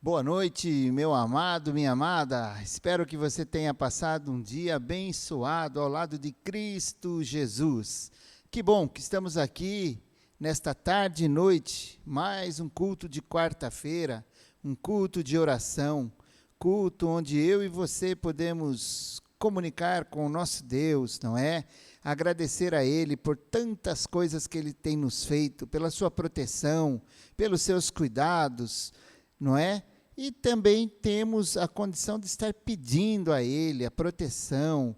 Boa noite, meu amado, minha amada. Espero que você tenha passado um dia abençoado ao lado de Cristo Jesus. Que bom que estamos aqui nesta tarde e noite, mais um culto de quarta-feira, um culto de oração, culto onde eu e você podemos comunicar com o nosso Deus, não é? Agradecer a Ele por tantas coisas que Ele tem nos feito, pela sua proteção, pelos seus cuidados, não é? E também temos a condição de estar pedindo a Ele a proteção,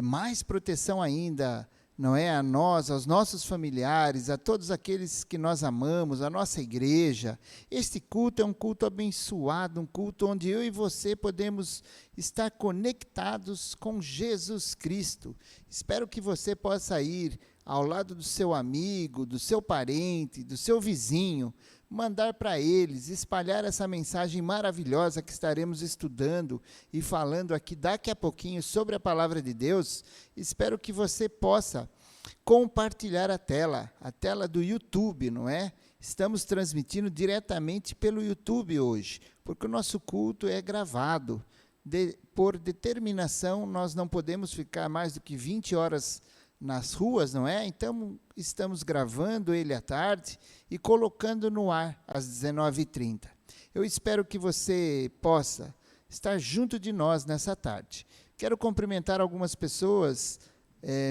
mais proteção ainda, não é? A nós, aos nossos familiares, a todos aqueles que nós amamos, a nossa igreja. Este culto é um culto abençoado, um culto onde eu e você podemos estar conectados com Jesus Cristo. Espero que você possa ir ao lado do seu amigo, do seu parente, do seu vizinho, mandar para eles, espalhar essa mensagem maravilhosa que estaremos estudando e falando aqui daqui a pouquinho sobre a palavra de Deus. Espero que você possa compartilhar a tela do YouTube, não é? Estamos transmitindo diretamente pelo YouTube hoje, porque o nosso culto é gravado. Por determinação, nós não podemos ficar mais do que 20 horas nas ruas, não é? Então, estamos gravando ele à tarde e colocando no ar às 19h30. Eu espero que você possa estar junto de nós nessa tarde. Quero cumprimentar algumas pessoas,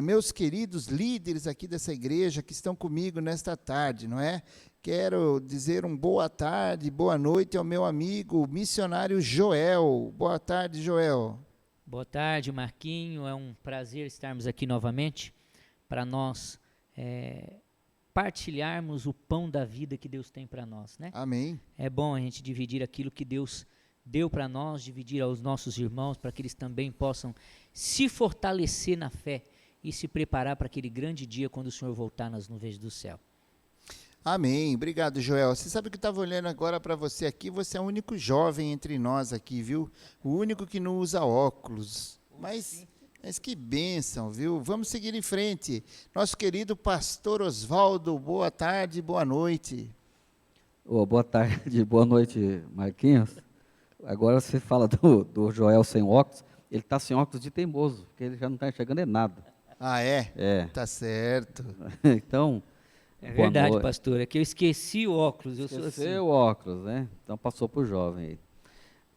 meus queridos líderes aqui dessa igreja que estão comigo nesta tarde, não é? Quero dizer boa tarde, boa noite ao meu amigo missionário Joel. Boa tarde, Joel. Boa tarde, Marquinho. É um prazer estarmos aqui novamente para nós partilharmos o pão da vida que Deus tem para nós, né? Amém. É bom a gente dividir aquilo que Deus deu para nós, dividir aos nossos irmãos, para que eles também possam se fortalecer na fé e se preparar para aquele grande dia quando o Senhor voltar nas nuvens do céu. Amém. Obrigado, Joel. Você sabe que eu estava olhando agora para você aqui, você é o único jovem entre nós aqui, viu? O único que não usa óculos. Mas que bênção, viu? Vamos seguir em frente. Nosso querido pastor Oswaldo, boa tarde, boa noite. Boa tarde, boa noite, Marquinhos. Agora você fala do Joel sem óculos, ele está sem óculos de teimoso, porque ele já não está enxergando em nada. Ah, é? É. Tá certo. Então, É verdade, pastor, é que eu esqueci o óculos. Esqueci o óculos, né? Então passou para o jovem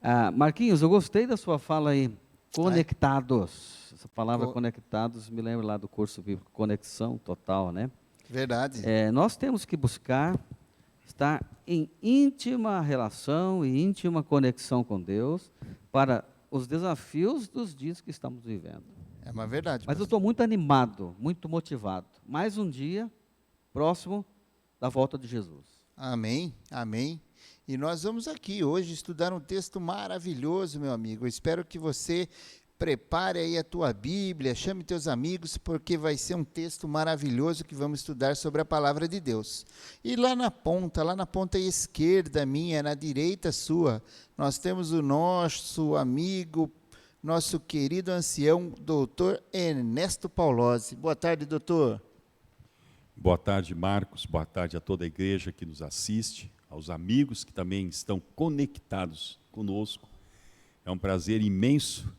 aí. Marquinhos, eu gostei da sua fala aí, conectados. Essa palavra conectados me lembra lá do curso bíblico, conexão total, né? Verdade. Nós temos que buscar estar em íntima relação e íntima conexão com Deus para os desafios dos dias que estamos vivendo. É uma verdade. Mas eu estou muito animado, muito motivado. Mais um dia próximo da volta de Jesus. Amém, amém. E nós vamos aqui hoje estudar um texto maravilhoso, meu amigo. Eu espero que você prepare aí a tua Bíblia, chame teus amigos, porque vai ser um texto maravilhoso que vamos estudar sobre a palavra de Deus. E lá na ponta esquerda minha, na direita sua, nós temos o nosso amigo, nosso querido ancião, doutor Ernesto Paulozzi. Boa tarde, doutor. Boa tarde, Marcos. Boa tarde a toda a igreja que nos assiste, aos amigos que também estão conectados conosco. É um prazer imenso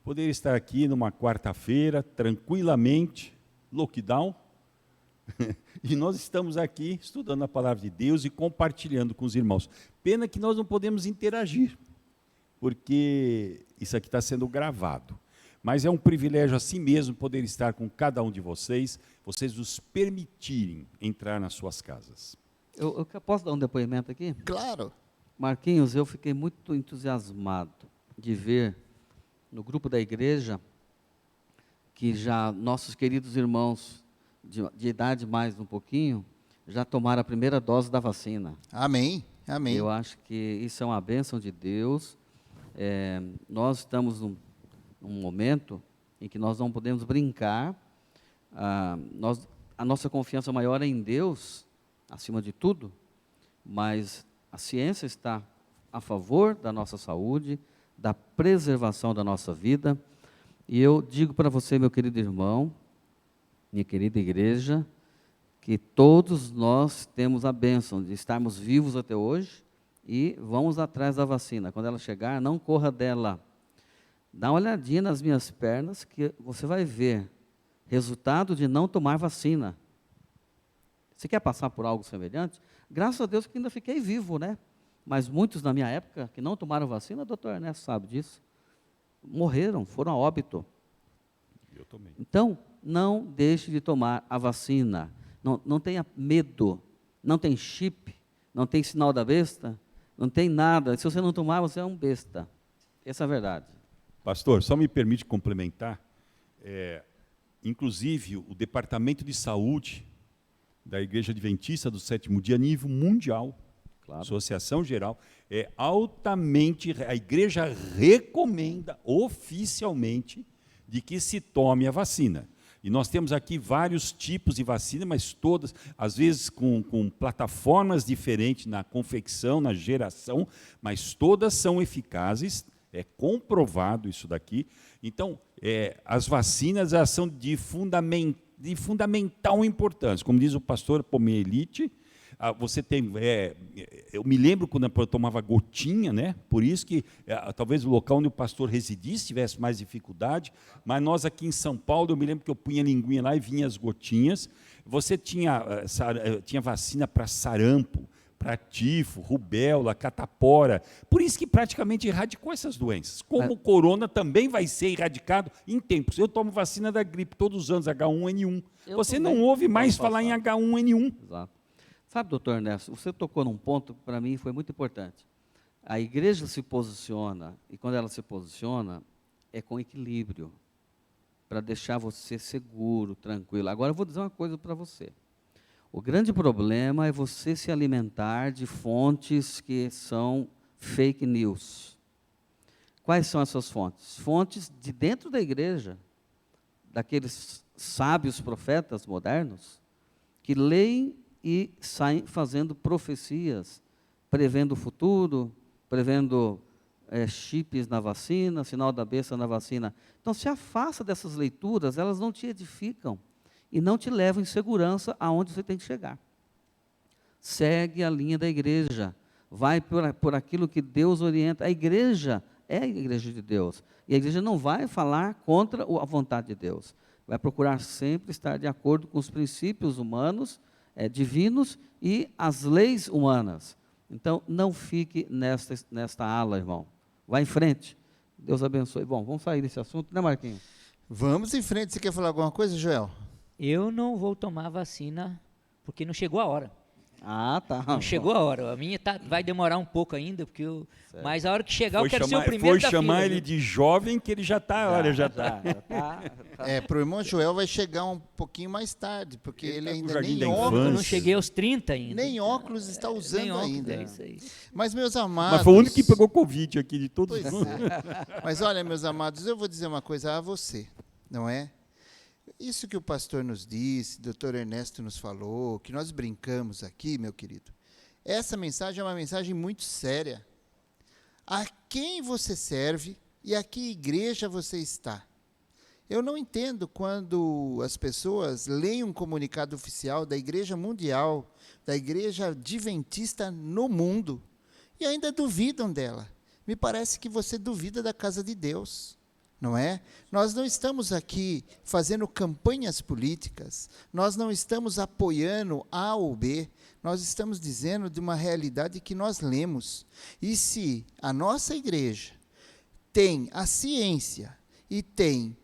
poder estar aqui numa quarta-feira, tranquilamente, lockdown, e nós estamos aqui estudando a palavra de Deus e compartilhando com os irmãos. Pena que nós não podemos interagir, porque isso aqui está sendo gravado. Mas é um privilégio assim mesmo poder estar com cada um de vocês nos permitirem entrar nas suas casas. Eu posso dar um depoimento aqui? Claro. Marquinhos, eu fiquei muito entusiasmado de ver no grupo da igreja que já nossos queridos irmãos de idade mais um pouquinho já tomaram a primeira dose da vacina. Amém, amém. Eu acho que isso é uma bênção de Deus. Nós estamos num momento em que nós não podemos brincar. A nossa confiança maior é em Deus, acima de tudo, mas a ciência está a favor da nossa saúde, da preservação da nossa vida, e eu digo para você, meu querido irmão, minha querida igreja, que todos nós temos a bênção de estarmos vivos até hoje e vamos atrás da vacina. Quando ela chegar, não corra dela. Dá uma olhadinha nas minhas pernas que você vai ver resultado de não tomar vacina. Você quer passar por algo semelhante? Graças a Deus que ainda fiquei vivo, né? Mas muitos na minha época que não tomaram vacina, o doutor Ernesto sabe disso, morreram, foram a óbito. Eu também. Então, não deixe de tomar a vacina. Não tenha medo. Não tem chip, não tem sinal da besta, não tem nada. Se você não tomar, você é um besta. Essa é a verdade. Pastor, só me permite complementar. Inclusive, o Departamento de Saúde da Igreja Adventista do Sétimo Dia, a nível mundial, Claro. Associação Geral, altamente, a igreja recomenda oficialmente de que se tome a vacina. E nós temos aqui vários tipos de vacina, mas todas, às vezes com plataformas diferentes na confecção, na geração, mas todas são eficazes, é comprovado isso daqui. Então, as vacinas elas são de fundamental importância. Como diz o pastor Pomelite, você tem, eu me lembro quando eu tomava gotinha, né? Por isso que talvez o local onde o pastor residisse tivesse mais dificuldade, mas nós aqui em São Paulo, eu me lembro que eu punha a linguinha lá e vinha as gotinhas. Você tinha vacina para sarampo, para tifo, rubéola, catapora. Por isso que praticamente erradicou essas doenças. Como o corona também vai ser erradicado em tempos. Eu tomo vacina da gripe todos os anos, H1N1. Você não ouve mais falar em H1N1. Exato. Sabe, doutor Ernesto, você tocou num ponto que para mim foi muito importante. A igreja se posiciona, e quando ela se posiciona, é com equilíbrio, para deixar você seguro, tranquilo. Agora eu vou dizer uma coisa para você. O grande problema é você se alimentar de fontes que são fake news. Quais são essas fontes? Fontes de dentro da igreja, daqueles sábios profetas modernos, que leem e saem fazendo profecias, prevendo o futuro, prevendo chips na vacina, sinal da besta na vacina. Então, se afasta dessas leituras, elas não te edificam e não te levam em segurança aonde você tem que chegar. Segue a linha da igreja, vai por aquilo que Deus orienta. A igreja é a igreja de Deus, e a igreja não vai falar contra a vontade de Deus, vai procurar sempre estar de acordo com os princípios humanos, divinos e as leis humanas. Então, não fique nesta ala, irmão. Vá em frente. Deus abençoe. Bom, vamos sair desse assunto, né, Marquinhos? Vamos em frente. Você quer falar alguma coisa, Joel? Eu não vou tomar vacina porque não chegou a hora. Ah, tá. Não chegou a hora. A minha vai demorar um pouco ainda, mas a hora que chegar eu quero ser o primeiro da fila. Foi chamar ele de jovem que ele já está, olha, já está. Para o irmão Joel vai chegar um pouquinho mais tarde, porque ele ainda nem óculos. Eu não cheguei aos 30 ainda. Nem óculos está usando nem óculos, ainda. É isso aí. Mas, meus amados... Mas foi o único que pegou Covid aqui de todos. Mas olha, meus amados, eu vou dizer uma coisa a você, não é? Isso que o pastor nos disse, o doutor Ernesto nos falou, que nós brincamos aqui, meu querido, essa mensagem é uma mensagem muito séria. A quem você serve e a que igreja você está? Eu não entendo quando as pessoas leem um comunicado oficial da Igreja Mundial, da Igreja Adventista no mundo, e ainda duvidam dela. Me parece que você duvida da casa de Deus. Não é? Nós não estamos aqui fazendo campanhas políticas, nós não estamos apoiando A ou B, nós estamos dizendo de uma realidade que nós lemos. E se a nossa igreja tem a ciência e tem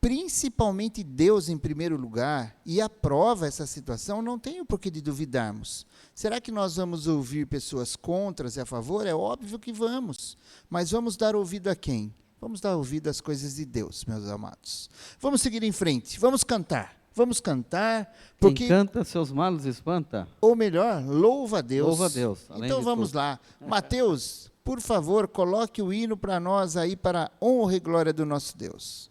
principalmente Deus em primeiro lugar e aprova essa situação, não tem o porquê de duvidarmos. Será que nós vamos ouvir pessoas contras e a favor? É óbvio que vamos, mas vamos dar ouvido a quem? Vamos dar ouvido às coisas de Deus, meus amados. Vamos seguir em frente, vamos cantar. Porque, quem canta, seus males espanta. Ou melhor, louva a Deus. Louva a Deus. Então vamos lá. Mateus, por favor, coloque o hino para nós aí, para a honra e glória do nosso Deus.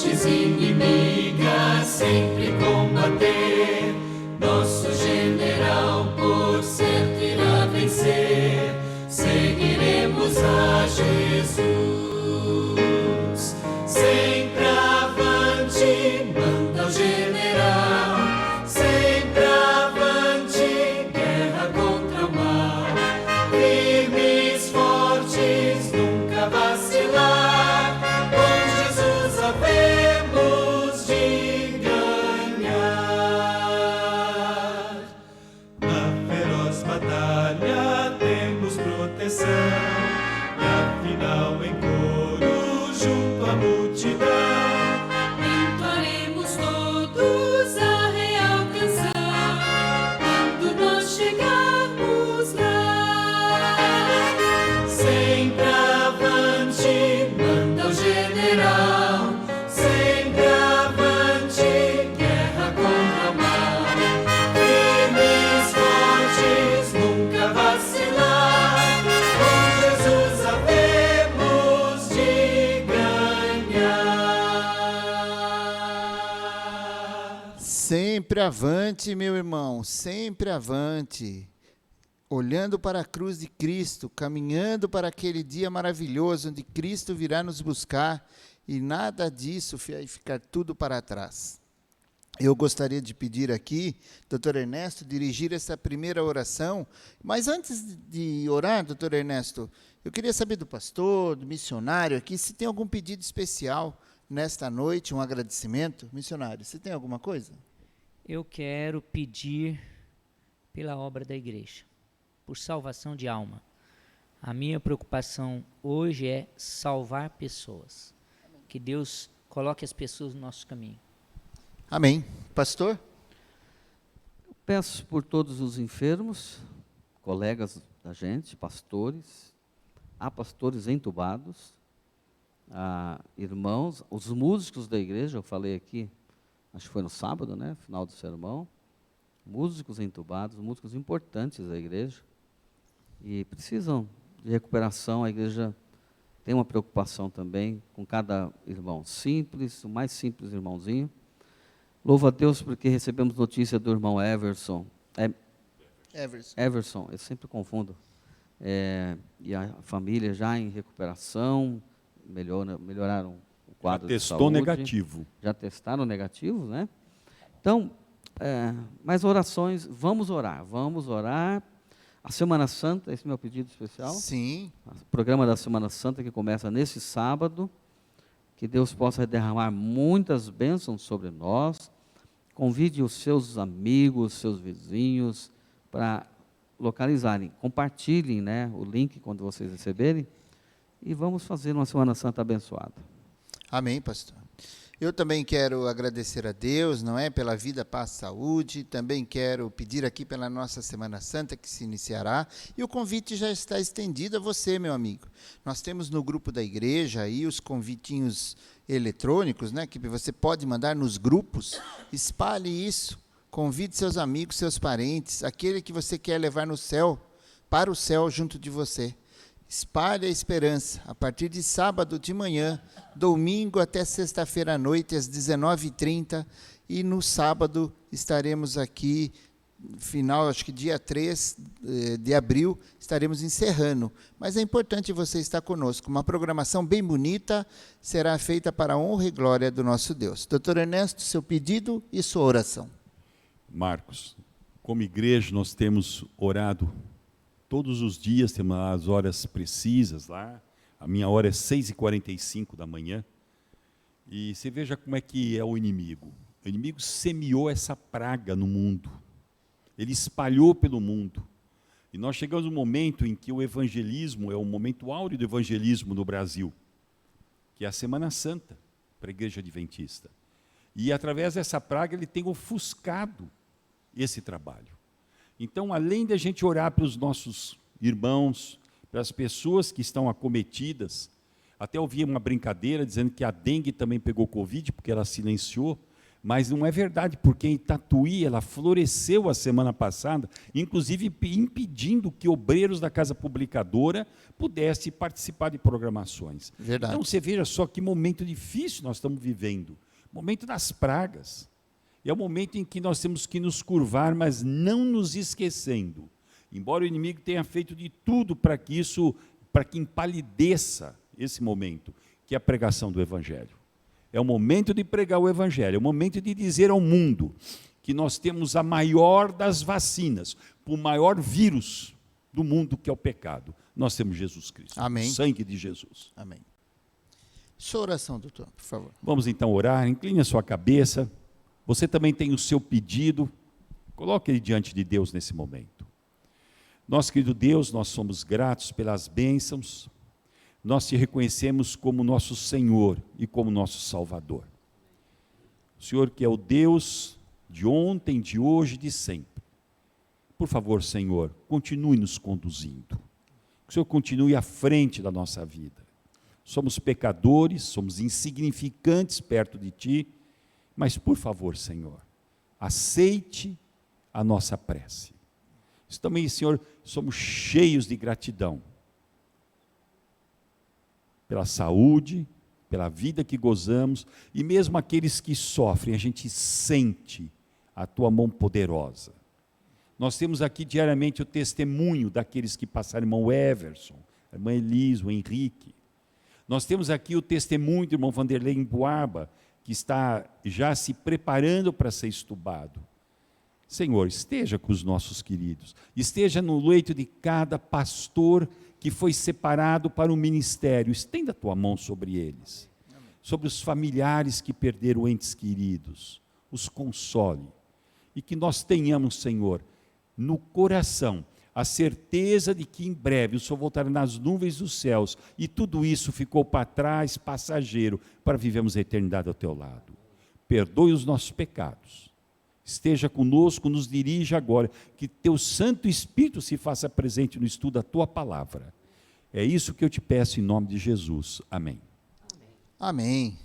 hostes inimigas sempre combater. Nosso general por certo irá vencer. Seguiremos a Jesus. Sempre avante, manda o general. Sempre avante, guerra contra o mal. Firmes, fortes, nunca vacilar. Com Jesus havemos de ganhar. Na feroz batalha temos proteção. E afinal em coro junto à multidão entoaremos todos a real canção quando nós chegarmos lá. Sempre avante, manda o general. Sempre avante, guerra contra o mal. Firmes, fortes, nunca vacilar. Com Jesus havemos de ganhar. Sempre avante, meu irmão, sempre avante. Olhando para a cruz de Cristo, caminhando para aquele dia maravilhoso onde Cristo virá nos buscar e nada disso vai ficar tudo para trás. Eu gostaria de pedir aqui, doutor Ernesto, dirigir essa primeira oração, mas antes de orar, doutor Ernesto, eu queria saber do pastor, do missionário aqui, se tem algum pedido especial nesta noite, um agradecimento. Missionário, você tem alguma coisa? Eu quero pedir pela obra da igreja, por salvação de alma. A minha preocupação hoje é salvar pessoas. Que Deus coloque as pessoas no nosso caminho. Amém. Pastor? Peço por todos os enfermos, colegas da gente, pastores, há pastores entubados, há irmãos, os músicos da igreja, eu falei aqui, acho que foi no sábado, né, final do sermão, músicos entubados, músicos importantes da igreja, e precisam de recuperação. A igreja tem uma preocupação também com cada irmão simples, o mais simples irmãozinho. Louvo a Deus porque recebemos notícia do irmão Everson. Everson, eu sempre confundo. E a família já em recuperação, melhoraram o quadro de saúde. Testou negativo. Já testaram negativo, né? Então, mais orações, vamos orar. A Semana Santa, esse é o meu pedido especial. Sim. O programa da Semana Santa que começa nesse sábado, que Deus possa derramar muitas bênçãos sobre nós. Convide os seus amigos, seus vizinhos, para localizarem. Compartilhem, né, o link quando vocês receberem. E vamos fazer uma Semana Santa abençoada. Amém, pastor. Eu também quero agradecer a Deus, não é, pela vida, paz, saúde. Também quero pedir aqui pela nossa Semana Santa que se iniciará. E o convite já está estendido a você, meu amigo. Nós temos no grupo da igreja aí os convitinhos eletrônicos, né, que você pode mandar nos grupos. Espalhe isso. Convide seus amigos, seus parentes, aquele que você quer levar no céu, para o céu junto de você. Espalhe a esperança, a partir de sábado de manhã, domingo até sexta-feira à noite, às 19h30, e no sábado estaremos aqui, final, acho que dia 3 de abril, estaremos encerrando. Mas é importante você estar conosco. Uma programação bem bonita será feita para a honra e glória do nosso Deus. Doutor Ernesto, seu pedido e sua oração. Marcos, como igreja nós temos orado todos os dias, temos as horas precisas lá. A minha hora é 6h45 da manhã. E você veja como é que é o inimigo. O inimigo semeou essa praga no mundo. Ele espalhou pelo mundo. E nós chegamos no momento em que o evangelismo, é o momento áureo do evangelismo no Brasil, que é a Semana Santa para a Igreja Adventista. E através dessa praga ele tem ofuscado esse trabalho. Então, além de a gente orar para os nossos irmãos, para as pessoas que estão acometidas, até ouvi uma brincadeira dizendo que a dengue também pegou Covid, porque ela silenciou, Mas não é verdade, porque em Tatuí ela floresceu a semana passada, inclusive impedindo que obreiros da Casa Publicadora pudessem participar de programações. Verdade. Então você veja só que momento difícil nós estamos vivendo, momento das pragas. É o momento em que nós temos que nos curvar, mas não nos esquecendo. Embora o inimigo tenha feito de tudo para que empalideça esse momento, que é a pregação do Evangelho. É o momento de pregar o Evangelho, é o momento de dizer ao mundo que nós temos a maior das vacinas, o maior vírus do mundo, que é o pecado. Nós temos Jesus Cristo, Amém. O sangue de Jesus. Amém. Sua oração, doutor, por favor. Vamos então orar, incline a sua cabeça. Você também tem o seu pedido, coloque ele diante de Deus nesse momento. Nosso querido Deus, nós somos gratos pelas bênçãos, nós te reconhecemos como nosso Senhor e como nosso Salvador. O Senhor que é o Deus de ontem, de hoje e de sempre. Por favor, Senhor, continue nos conduzindo. Que o Senhor continue à frente da nossa vida. Somos pecadores, somos insignificantes perto de Ti, mas por favor, Senhor, aceite a nossa prece. Também, Senhor, somos cheios de gratidão pela saúde, pela vida que gozamos, e mesmo aqueles que sofrem, a gente sente a Tua mão poderosa. Nós temos aqui diariamente o testemunho daqueles que passaram, irmão Everson, a irmã Elisa, o Henrique. Nós temos aqui o testemunho do irmão Vanderlei em Boaba, que está já se preparando para ser estubado. Senhor, esteja com os nossos queridos, esteja no leito de cada pastor que foi separado para o ministério, estenda a tua mão sobre eles, sobre os familiares que perderam entes queridos, os console, e que nós tenhamos, Senhor, no coração, a certeza de que em breve o Senhor voltará nas nuvens dos céus, e tudo isso ficou para trás, passageiro, para vivermos a eternidade ao teu lado. Perdoe os nossos pecados, esteja conosco, nos dirija agora, que teu Santo Espírito se faça presente no estudo da tua palavra. É isso que eu te peço em nome de Jesus. Amém. Amém.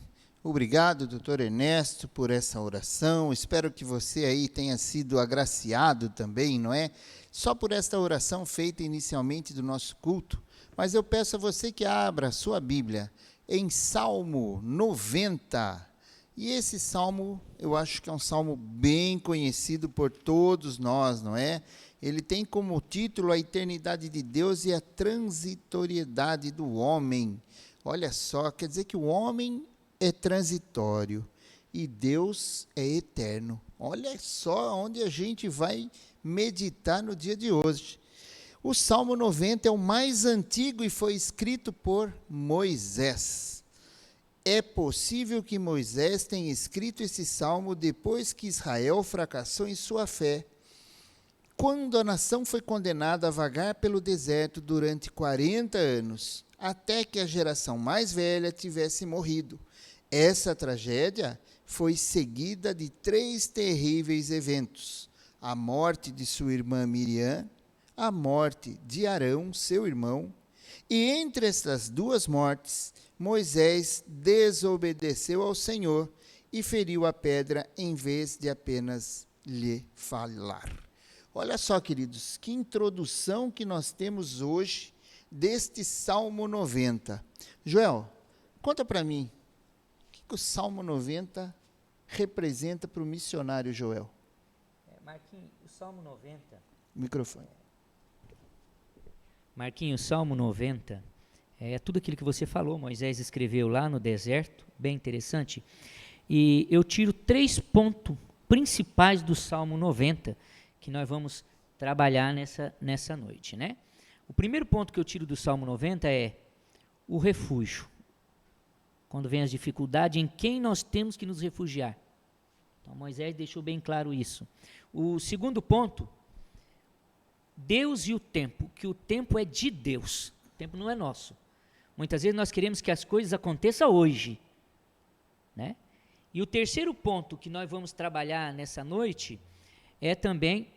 Obrigado, doutor Ernesto, por essa oração. Espero que você aí tenha sido agraciado também, não é? Só por esta oração feita inicialmente do nosso culto. Mas eu peço a você que abra a sua Bíblia em Salmo 90. E esse salmo, eu acho que é um salmo bem conhecido por todos nós, não é? Ele tem como título a eternidade de Deus e a transitoriedade do homem. Olha só, quer dizer que o homem é transitório e Deus é eterno. Olha só onde a gente vai meditar no dia de hoje. O Salmo 90 é o mais antigo e foi escrito por Moisés. É possível que Moisés tenha escrito esse salmo depois que Israel fracassou em sua fé, quando a nação foi condenada a vagar pelo deserto durante 40 anos, até que a geração mais velha tivesse morrido. Essa tragédia foi seguida de 3 terríveis eventos: a morte de sua irmã Miriam, a morte de Arão, seu irmão, e entre estas 2 mortes, Moisés desobedeceu ao Senhor e feriu a pedra em vez de apenas lhe falar. Olha só, queridos, que introdução que nós temos hoje deste Salmo 90. Joel, conta para mim, o que o Salmo 90 representa para o missionário Joel? Marquinhos, o Salmo 90... Microfone. Marquinhos, o Salmo 90 é tudo aquilo que você falou, Moisés escreveu lá no deserto, bem interessante. E eu tiro 3 pontos principais do Salmo 90, que nós vamos trabalhar nessa noite, né? O primeiro ponto que eu tiro do Salmo 90 é o refúgio. Quando vem as dificuldades, em quem nós temos que nos refugiar. Então, Moisés deixou bem claro isso. O segundo ponto, Deus e o tempo, que o tempo é de Deus, o tempo não é nosso. Muitas vezes nós queremos que as coisas aconteçam hoje, né? E o terceiro ponto que nós vamos trabalhar nessa noite é também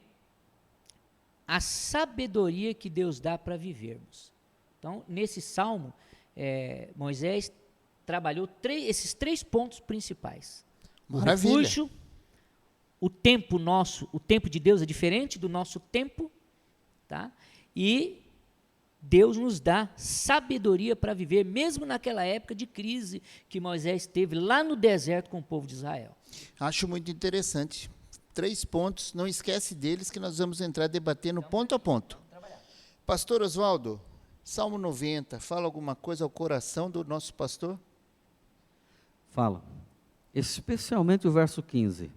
a sabedoria que Deus dá para vivermos. Então, nesse salmo, Moisés trabalhou esses 3 pontos principais. o Maravilha. refúgio, o tempo nosso, o tempo de Deus é diferente do nosso tempo, tá? E Deus nos dá sabedoria para viver, mesmo naquela época de crise que Moisés teve lá no deserto com o povo de Israel. Acho muito interessante. 3 pontos, não esquece deles que nós vamos entrar debatendo ponto a ponto. Pastor Oswaldo, Salmo 90, fala alguma coisa ao coração do nosso pastor? Fala, especialmente o verso 15.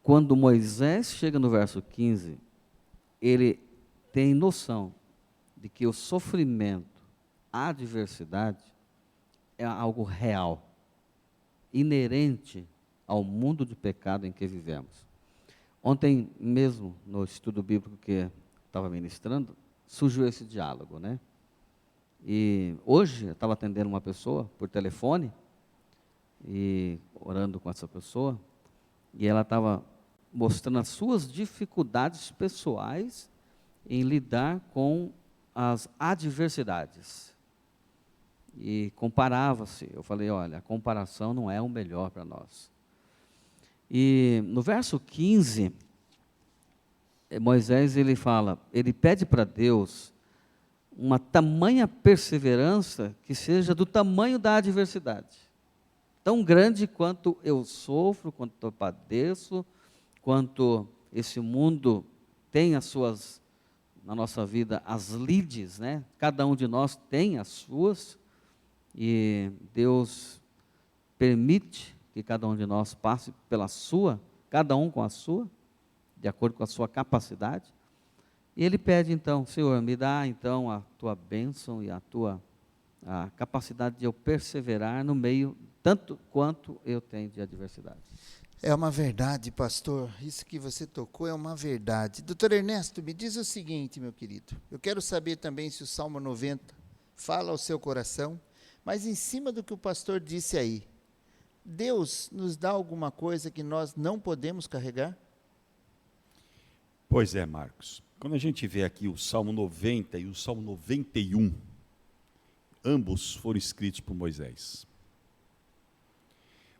Quando Moisés chega no verso 15, ele tem noção de que o sofrimento, a adversidade, é algo real, inerente ao mundo de pecado em que vivemos. Ontem mesmo, no estudo bíblico que estava ministrando, surgiu esse diálogo, né? E hoje eu estava atendendo uma pessoa por telefone, e orando com essa pessoa, e ela estava mostrando as suas dificuldades pessoais em lidar com as adversidades. E comparava-se. Eu falei, olha, a comparação não é o melhor para nós. E no verso 15, Moisés, ele pede para Deus uma tamanha perseverança que seja do tamanho da adversidade. Tão grande quanto eu sofro, quanto eu padeço, quanto esse mundo tem as suas, na nossa vida, as lides, né? Cada um de nós tem as suas, e Deus permite que cada um de nós passe pela sua, cada um com a sua, de acordo com a sua capacidade. E ele pede então, Senhor, me dá então a tua bênção e a capacidade de eu perseverar no meio, tanto quanto eu tenho de adversidade. É uma verdade, pastor. Isso que você tocou é uma verdade. Doutor Ernesto, me diz o seguinte, meu querido. Eu quero saber também se o Salmo 90 fala ao seu coração, mas em cima do que o pastor disse aí, Deus nos dá alguma coisa que nós não podemos carregar? Pois é, Marcos. Quando a gente vê aqui o Salmo 90 e o Salmo 91, ambos foram escritos por Moisés.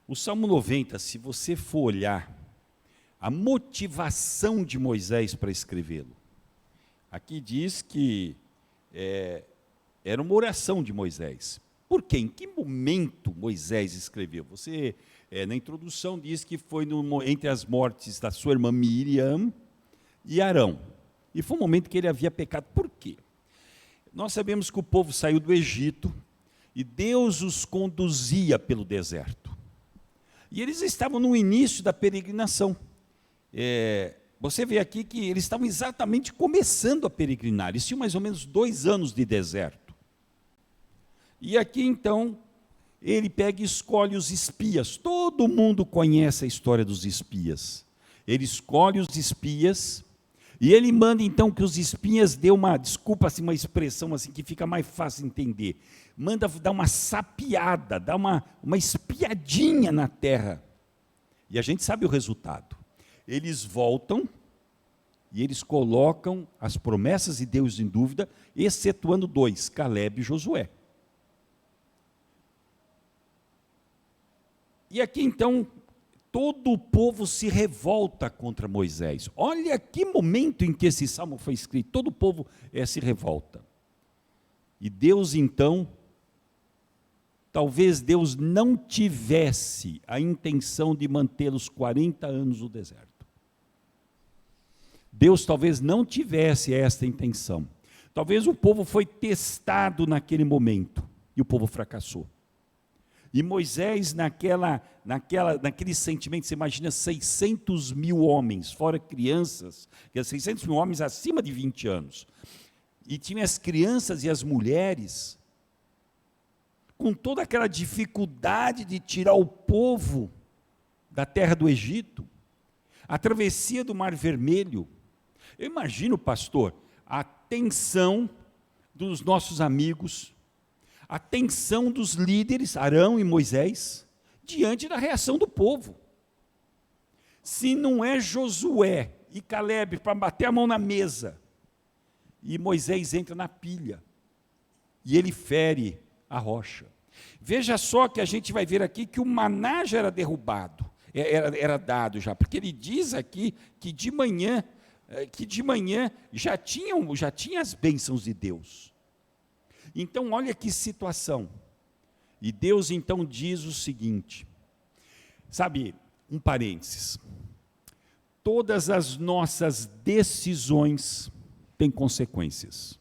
O Salmo 90, se você for olhar a motivação de Moisés para escrevê-lo, aqui diz que era uma oração de Moisés. Por quê? Em que momento Moisés escreveu? Você, na introdução, diz que foi entre as mortes da sua irmã Miriam e Arão. E foi um momento que ele havia pecado. Por quê? Nós sabemos que o povo saiu do Egito e Deus os conduzia pelo deserto. E eles estavam no início da peregrinação. Você vê aqui que eles estavam exatamente começando a peregrinar. Eles tinham mais ou menos 2 anos de deserto. E aqui então, ele pega e escolhe os espias. Todo mundo conhece a história dos espias. Ele escolhe os espias e ele manda então que os espias dê uma, desculpa assim, uma expressão assim que fica mais fácil de entender. Manda dar uma sapiada, dar uma espiadinha na terra. E a gente sabe o resultado. Eles voltam e eles colocam as promessas de Deus em dúvida, excetuando 2, Calebe e Josué. E aqui então, todo o povo se revolta contra Moisés. Olha que momento em que esse salmo foi escrito, todo o povo se revolta. E Deus então, talvez Deus não tivesse a intenção de mantê-los 40 anos no deserto. Deus talvez não tivesse esta intenção. Talvez o povo foi testado naquele momento e o povo fracassou. E Moisés, naquele sentimento, você imagina 600 mil homens, fora crianças, 600 mil homens acima de 20 anos. E tinha as crianças e as mulheres, com toda aquela dificuldade de tirar o povo da terra do Egito, a travessia do Mar Vermelho. Eu imagino, pastor, a tensão dos nossos amigos, a tensão dos líderes, Arão e Moisés, diante da reação do povo. Se não é Josué e Calebe para bater a mão na mesa, e Moisés entra na pilha, e ele fere a rocha. Veja só que a gente vai ver aqui que o maná já era derrubado, era dado já, porque ele diz aqui que de manhã já tinha as bênçãos de Deus. Então, olha que situação. E Deus então diz o seguinte, sabe, um parênteses, todas as nossas decisões têm consequências,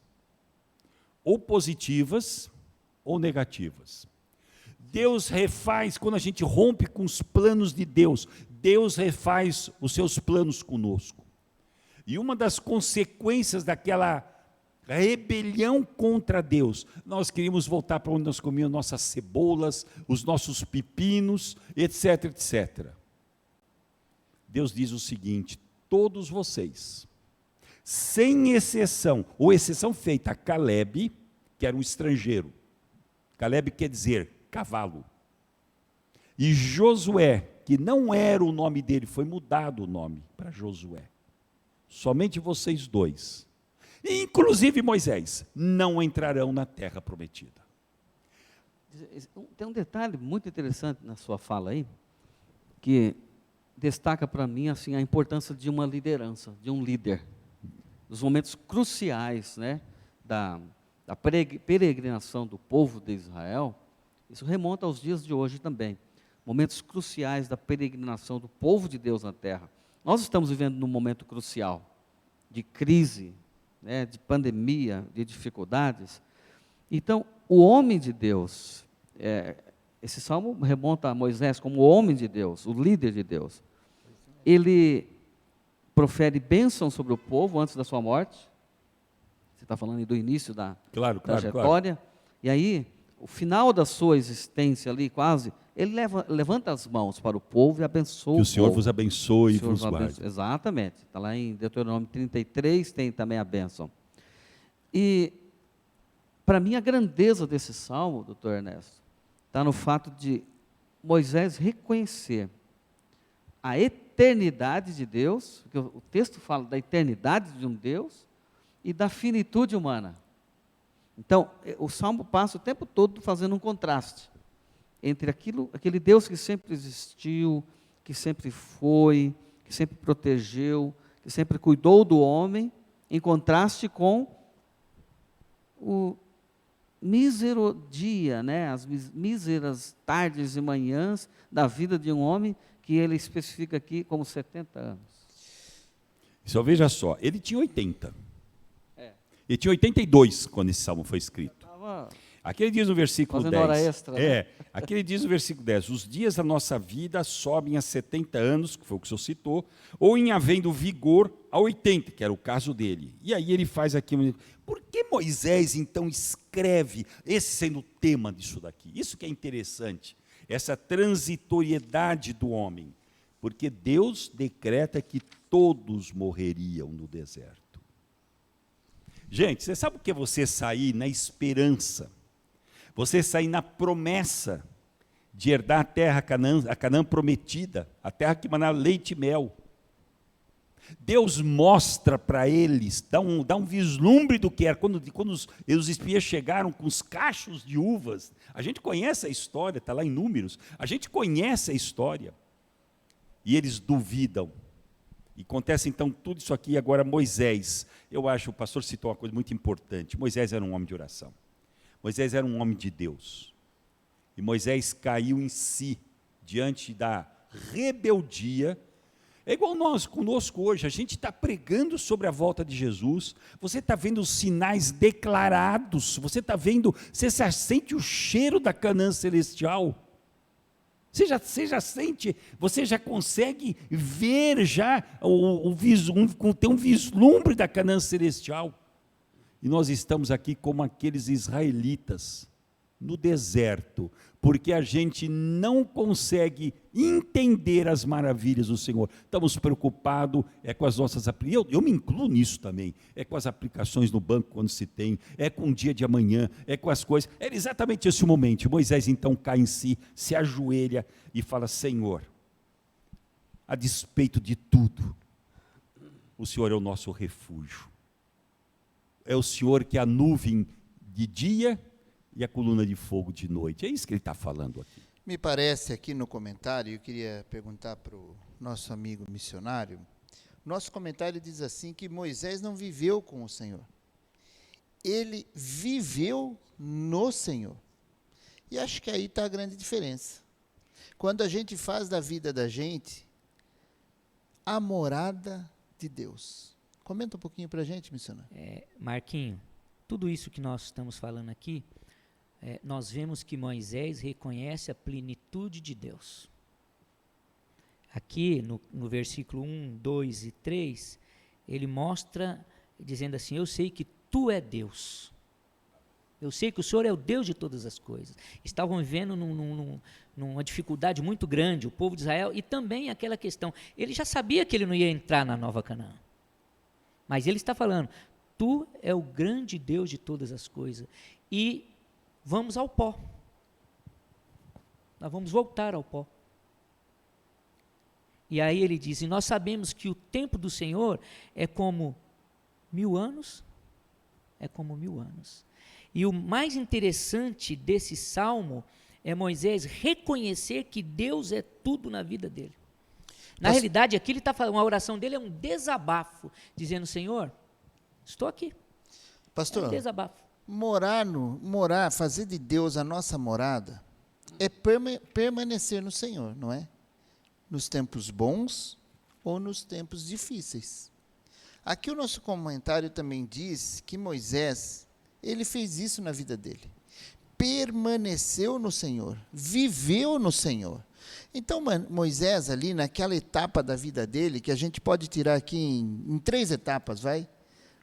ou positivas ou negativas. Deus refaz, quando a gente rompe com os planos de Deus, Deus refaz os seus planos conosco. E uma das consequências daquela rebelião contra Deus, nós queríamos voltar para onde nós comíamos nossas cebolas, os nossos pepinos, etc, etc. Deus diz o seguinte, todos vocês, sem exceção, ou exceção feita a Caleb, que era um estrangeiro, Caleb quer dizer cavalo, e Josué, que não era o nome dele, foi mudado o nome para Josué, somente vocês dois, inclusive Moisés, não entrarão na terra prometida. Tem um detalhe muito interessante na sua fala aí, que destaca para mim assim, a importância de uma liderança, de um líder, dos momentos cruciais, né, da peregrinação do povo de Israel. Isso remonta aos dias de hoje também, momentos cruciais da peregrinação do povo de Deus na terra. Nós estamos vivendo num momento crucial, de crise, né, de pandemia, de dificuldades. Então, o homem de Deus, esse salmo remonta a Moisés como o homem de Deus, o líder de Deus. Ele profere bênção sobre o povo antes da sua morte. Você está falando aí do início da trajetória. Claro. E aí, o final da sua existência ali, quase, ele levanta as mãos para o povo e abençoa o povo. Que o Senhor vos abençoe e vos guarde. Exatamente. Está lá em Deuteronômio 33, tem também a bênção. E, para mim, a grandeza desse salmo, doutor Ernesto, está no fato de Moisés reconhecer a eternidade de Deus, porque o texto fala da eternidade de um Deus e da finitude humana. Então, o salmo passa o tempo todo fazendo um contraste entre aquele Deus que sempre existiu, que sempre foi, que sempre protegeu, que sempre cuidou do homem, em contraste com o mísero dia, né, as míseras tardes e manhãs da vida de um homem que ele especifica aqui como 70 anos. Só veja só, ele tinha 80. Ele tinha 82 quando esse salmo foi escrito. Aqui ele diz no versículo 10. Hora extra, né? Aqui ele diz no versículo 10, os dias da nossa vida sobem a 70 anos, que foi o que o senhor citou, ou em havendo vigor a 80, que era o caso dele. E aí ele faz aqui, por que Moisés então escreve, esse sendo o tema disso daqui? Isso que é interessante, essa transitoriedade do homem, porque Deus decreta que todos morreriam no deserto. Gente, você sabe o que é você sair na esperança, você sair na promessa de herdar a terra a Canaã prometida, a terra que mana leite e mel. Deus mostra para eles, dá um vislumbre do que era, quando os espias chegaram com os cachos de uvas, a gente conhece a história, está lá em Números, a gente conhece a história, e eles duvidam, e acontece então tudo isso aqui. Agora Moisés, eu acho, o pastor citou uma coisa muito importante, Moisés era um homem de oração, Moisés era um homem de Deus, e Moisés caiu em si, diante da rebeldia. É igual nós, conosco hoje, a gente está pregando sobre a volta de Jesus, você está vendo os sinais declarados, você está vendo, você já sente o cheiro da Canaã celestial, você já sente, você já consegue ver já, ter um vislumbre da Canaã celestial, e nós estamos aqui como aqueles israelitas, no deserto, porque a gente não consegue entender as maravilhas do Senhor. Estamos preocupados com as nossas aplicações, eu me incluo nisso também, com as aplicações no banco quando se tem, com o dia de amanhã, com as coisas. Era exatamente esse o momento. Moisés então cai em si, se ajoelha e fala: Senhor, a despeito de tudo, o Senhor é o nosso refúgio. É o Senhor que é a nuvem de dia e a coluna de fogo de noite. É isso que ele está falando aqui. Me parece aqui no comentário, eu queria perguntar para o nosso amigo missionário, nosso comentário diz assim que Moisés não viveu com o Senhor. Ele viveu no Senhor. E acho que aí está a grande diferença. Quando a gente faz da vida da gente a morada de Deus. Comenta um pouquinho para a gente, missionário. Marquinho, tudo isso que nós estamos falando aqui, nós vemos que Moisés reconhece a plenitude de Deus. Aqui no versículo 1, 2 e 3, ele mostra, dizendo assim, eu sei que tu é Deus. Eu sei que o Senhor é o Deus de todas as coisas. Estavam vivendo numa dificuldade muito grande, o povo de Israel, e também aquela questão, ele já sabia que ele não ia entrar na Nova Canaã. Mas ele está falando, tu é o grande Deus de todas as coisas. E vamos ao pó. Nós vamos voltar ao pó. E aí ele diz, e nós sabemos que o tempo do Senhor é como 1000 anos, é como 1000 anos. E o mais interessante desse salmo é Moisés reconhecer que Deus é tudo na vida dele. Na realidade, aqui ele está falando, a oração dele é um desabafo, dizendo, Senhor, estou aqui. Pastor, é um desabafo. Fazer de Deus a nossa morada, é permanecer no Senhor, não é? Nos tempos bons ou nos tempos difíceis. Aqui o nosso comentário também diz que Moisés, ele fez isso na vida dele. Permaneceu no Senhor, viveu no Senhor. Então, Moisés ali, naquela etapa da vida dele, que a gente pode tirar aqui em 3 etapas, vai?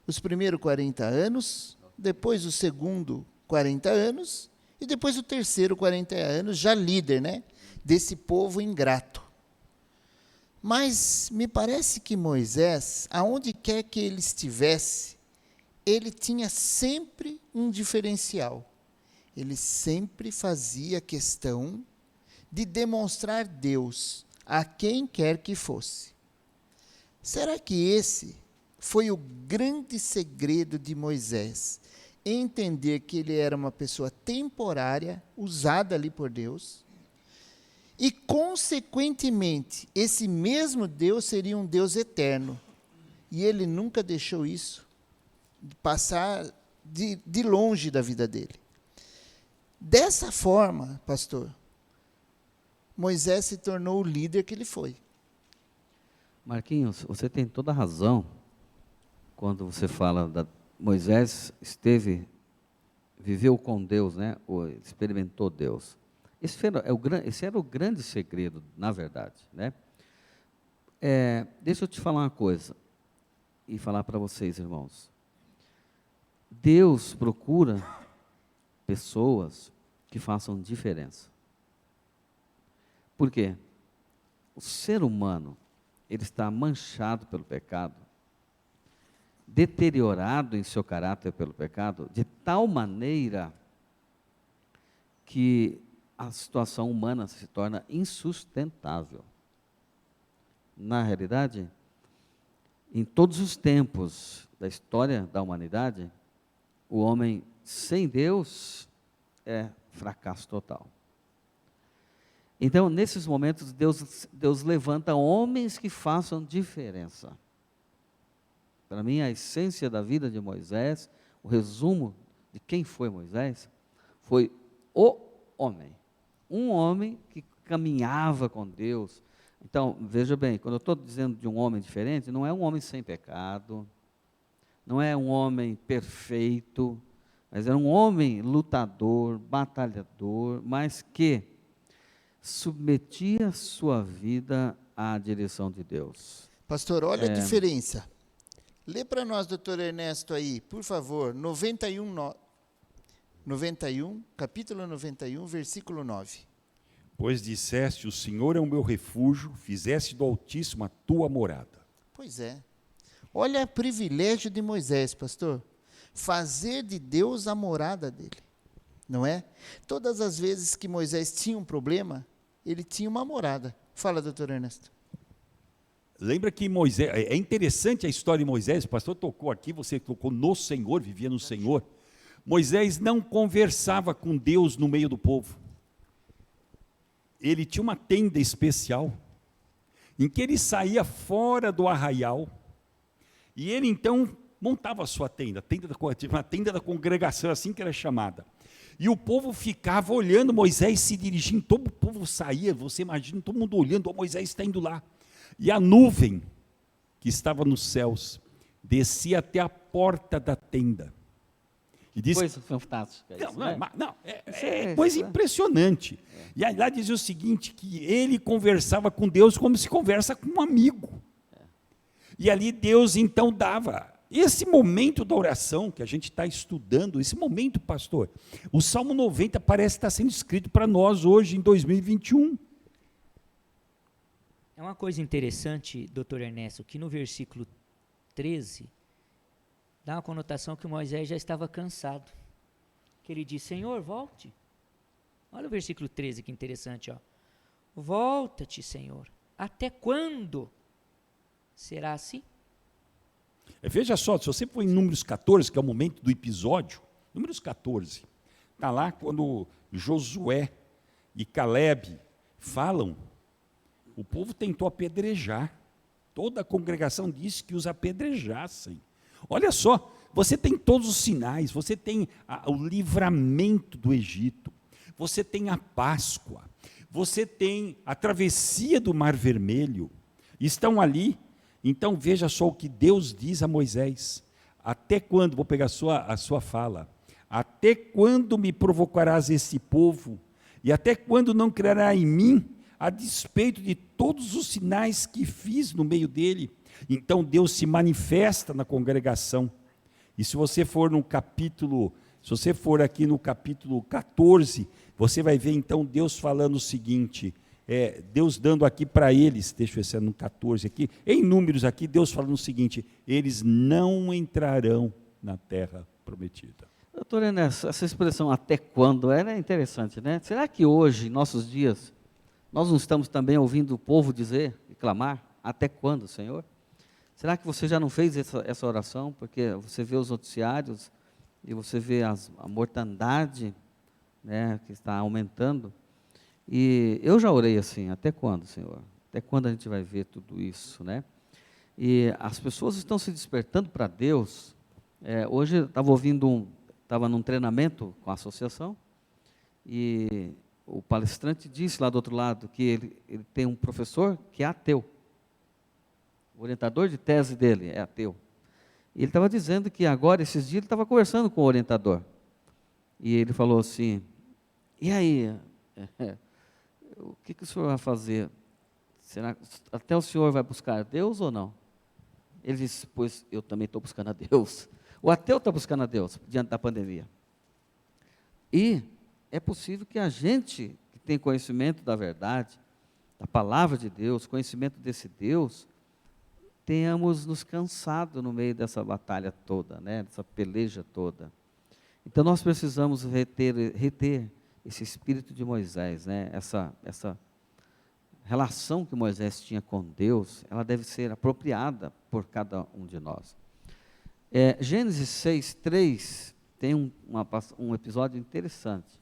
Os primeiros 40 anos, depois o segundo 40 anos, e depois o terceiro 40 anos, já líder, né? Desse povo ingrato. Mas me parece que Moisés, aonde quer que ele estivesse, ele tinha sempre um diferencial. Ele sempre fazia questão de demonstrar Deus a quem quer que fosse. Será que esse foi o grande segredo de Moisés? Entender que ele era uma pessoa temporária, usada ali por Deus, e, consequentemente, esse mesmo Deus seria um Deus eterno. E ele nunca deixou isso passar de longe da vida dele. Dessa forma, pastor, Moisés se tornou o líder que ele foi. Marquinhos, você tem toda a razão quando você fala Moisés viveu com Deus, né? Ou experimentou Deus. Esse era o grande segredo, na verdade, né? Deixa eu te falar uma coisa e falar para vocês, irmãos. Deus procura pessoas que façam diferença. Por quê? O ser humano, ele está manchado pelo pecado, deteriorado em seu caráter pelo pecado, de tal maneira que a situação humana se torna insustentável. Na realidade, em todos os tempos da história da humanidade, o homem sem Deus é fracasso total. Então, nesses momentos, Deus levanta homens que façam diferença. Para mim, a essência da vida de Moisés, o resumo de quem foi Moisés, foi o homem. Um homem que caminhava com Deus. Então, veja bem, quando eu estou dizendo de um homem diferente, não é um homem sem pecado, não é um homem perfeito, mas era um homem lutador, batalhador, mas que submetia sua vida à direção de Deus. Pastor, olha a diferença. Lê para nós, doutor Ernesto, aí, por favor, 91, capítulo 91, versículo 9. Pois disseste, o Senhor é o meu refúgio, fizeste do Altíssimo a tua morada. Pois é. Olha o privilégio de Moisés, pastor. Fazer de Deus a morada dele. Não é? Todas as vezes que Moisés tinha um problema, ele tinha uma morada. Fala, doutor Ernesto. Lembra que Moisés, é interessante a história de Moisés, o pastor tocou aqui, você tocou no Senhor, vivia no Senhor. Moisés não conversava com Deus no meio do povo. Ele tinha uma tenda especial, em que ele saía fora do arraial, e ele então montava a sua tenda, uma tenda da congregação, assim que era chamada. E o povo ficava olhando Moisés se dirigindo, todo o povo saía, você imagina, todo mundo olhando, Moisés está indo lá. E a nuvem que estava nos céus descia até a porta da tenda. E disse, Coisa fantástica. É coisa impressionante. E aí lá dizia o seguinte, que ele conversava com Deus como se conversa com um amigo. E ali Deus então dava. Esse momento da oração que a gente está estudando, esse momento, pastor, o Salmo 90 parece estar sendo escrito para nós hoje, em 2021. É uma coisa interessante, doutor Ernesto, que no versículo 13, dá uma conotação que Moisés já estava cansado. Que ele diz, Senhor, volte. Olha o versículo 13, que interessante. Ó. Volta-te, Senhor. Até quando será assim? Veja só, se você for em Números 14, que é o momento do episódio, Números 14, está lá quando Josué e Caleb falam, o povo tentou apedrejar, toda a congregação disse que os apedrejassem. Olha só, você tem todos os sinais, você tem o livramento do Egito, você tem a Páscoa, você tem a travessia do Mar Vermelho, estão ali. Então veja só o que Deus diz a Moisés, até quando, vou pegar a sua fala, até quando me provocarás esse povo, e até quando não crerá em mim, a despeito de todos os sinais que fiz no meio dele? Então Deus se manifesta na congregação, e se você for aqui no capítulo 14, você vai ver então Deus falando o seguinte, Deus dando aqui para eles, deixa eu ver no 14 aqui, em Números aqui, Deus falando o seguinte, eles não entrarão na terra prometida. Doutor Ernesto, essa expressão até quando, ela é interessante, né? Será que hoje, em nossos dias, nós não estamos também ouvindo o povo dizer e clamar, até quando, Senhor? Será que você já não fez essa oração? Porque você vê os noticiários e você vê a mortandade, né, que está aumentando. E eu já orei assim, até quando, Senhor? Até quando a gente vai ver tudo isso, né? E as pessoas estão se despertando para Deus. Hoje eu estava num treinamento com a associação, e o palestrante disse lá do outro lado que ele tem um professor que é ateu. O orientador de tese dele é ateu. E ele estava dizendo que agora, esses dias, ele estava conversando com o orientador. E ele falou assim, e aí, o que o senhor vai fazer? Será que até o senhor vai buscar a Deus ou não? Ele disse, pois eu também estou buscando a Deus. O ateu está buscando a Deus diante da pandemia. E é possível que a gente que tem conhecimento da verdade, da palavra de Deus, conhecimento desse Deus, tenhamos nos cansado no meio dessa batalha toda, né, dessa peleja toda. Então nós precisamos reter esse espírito de Moisés, né, essa relação que Moisés tinha com Deus, ela deve ser apropriada por cada um de nós. Gênesis 6:3 tem um episódio interessante,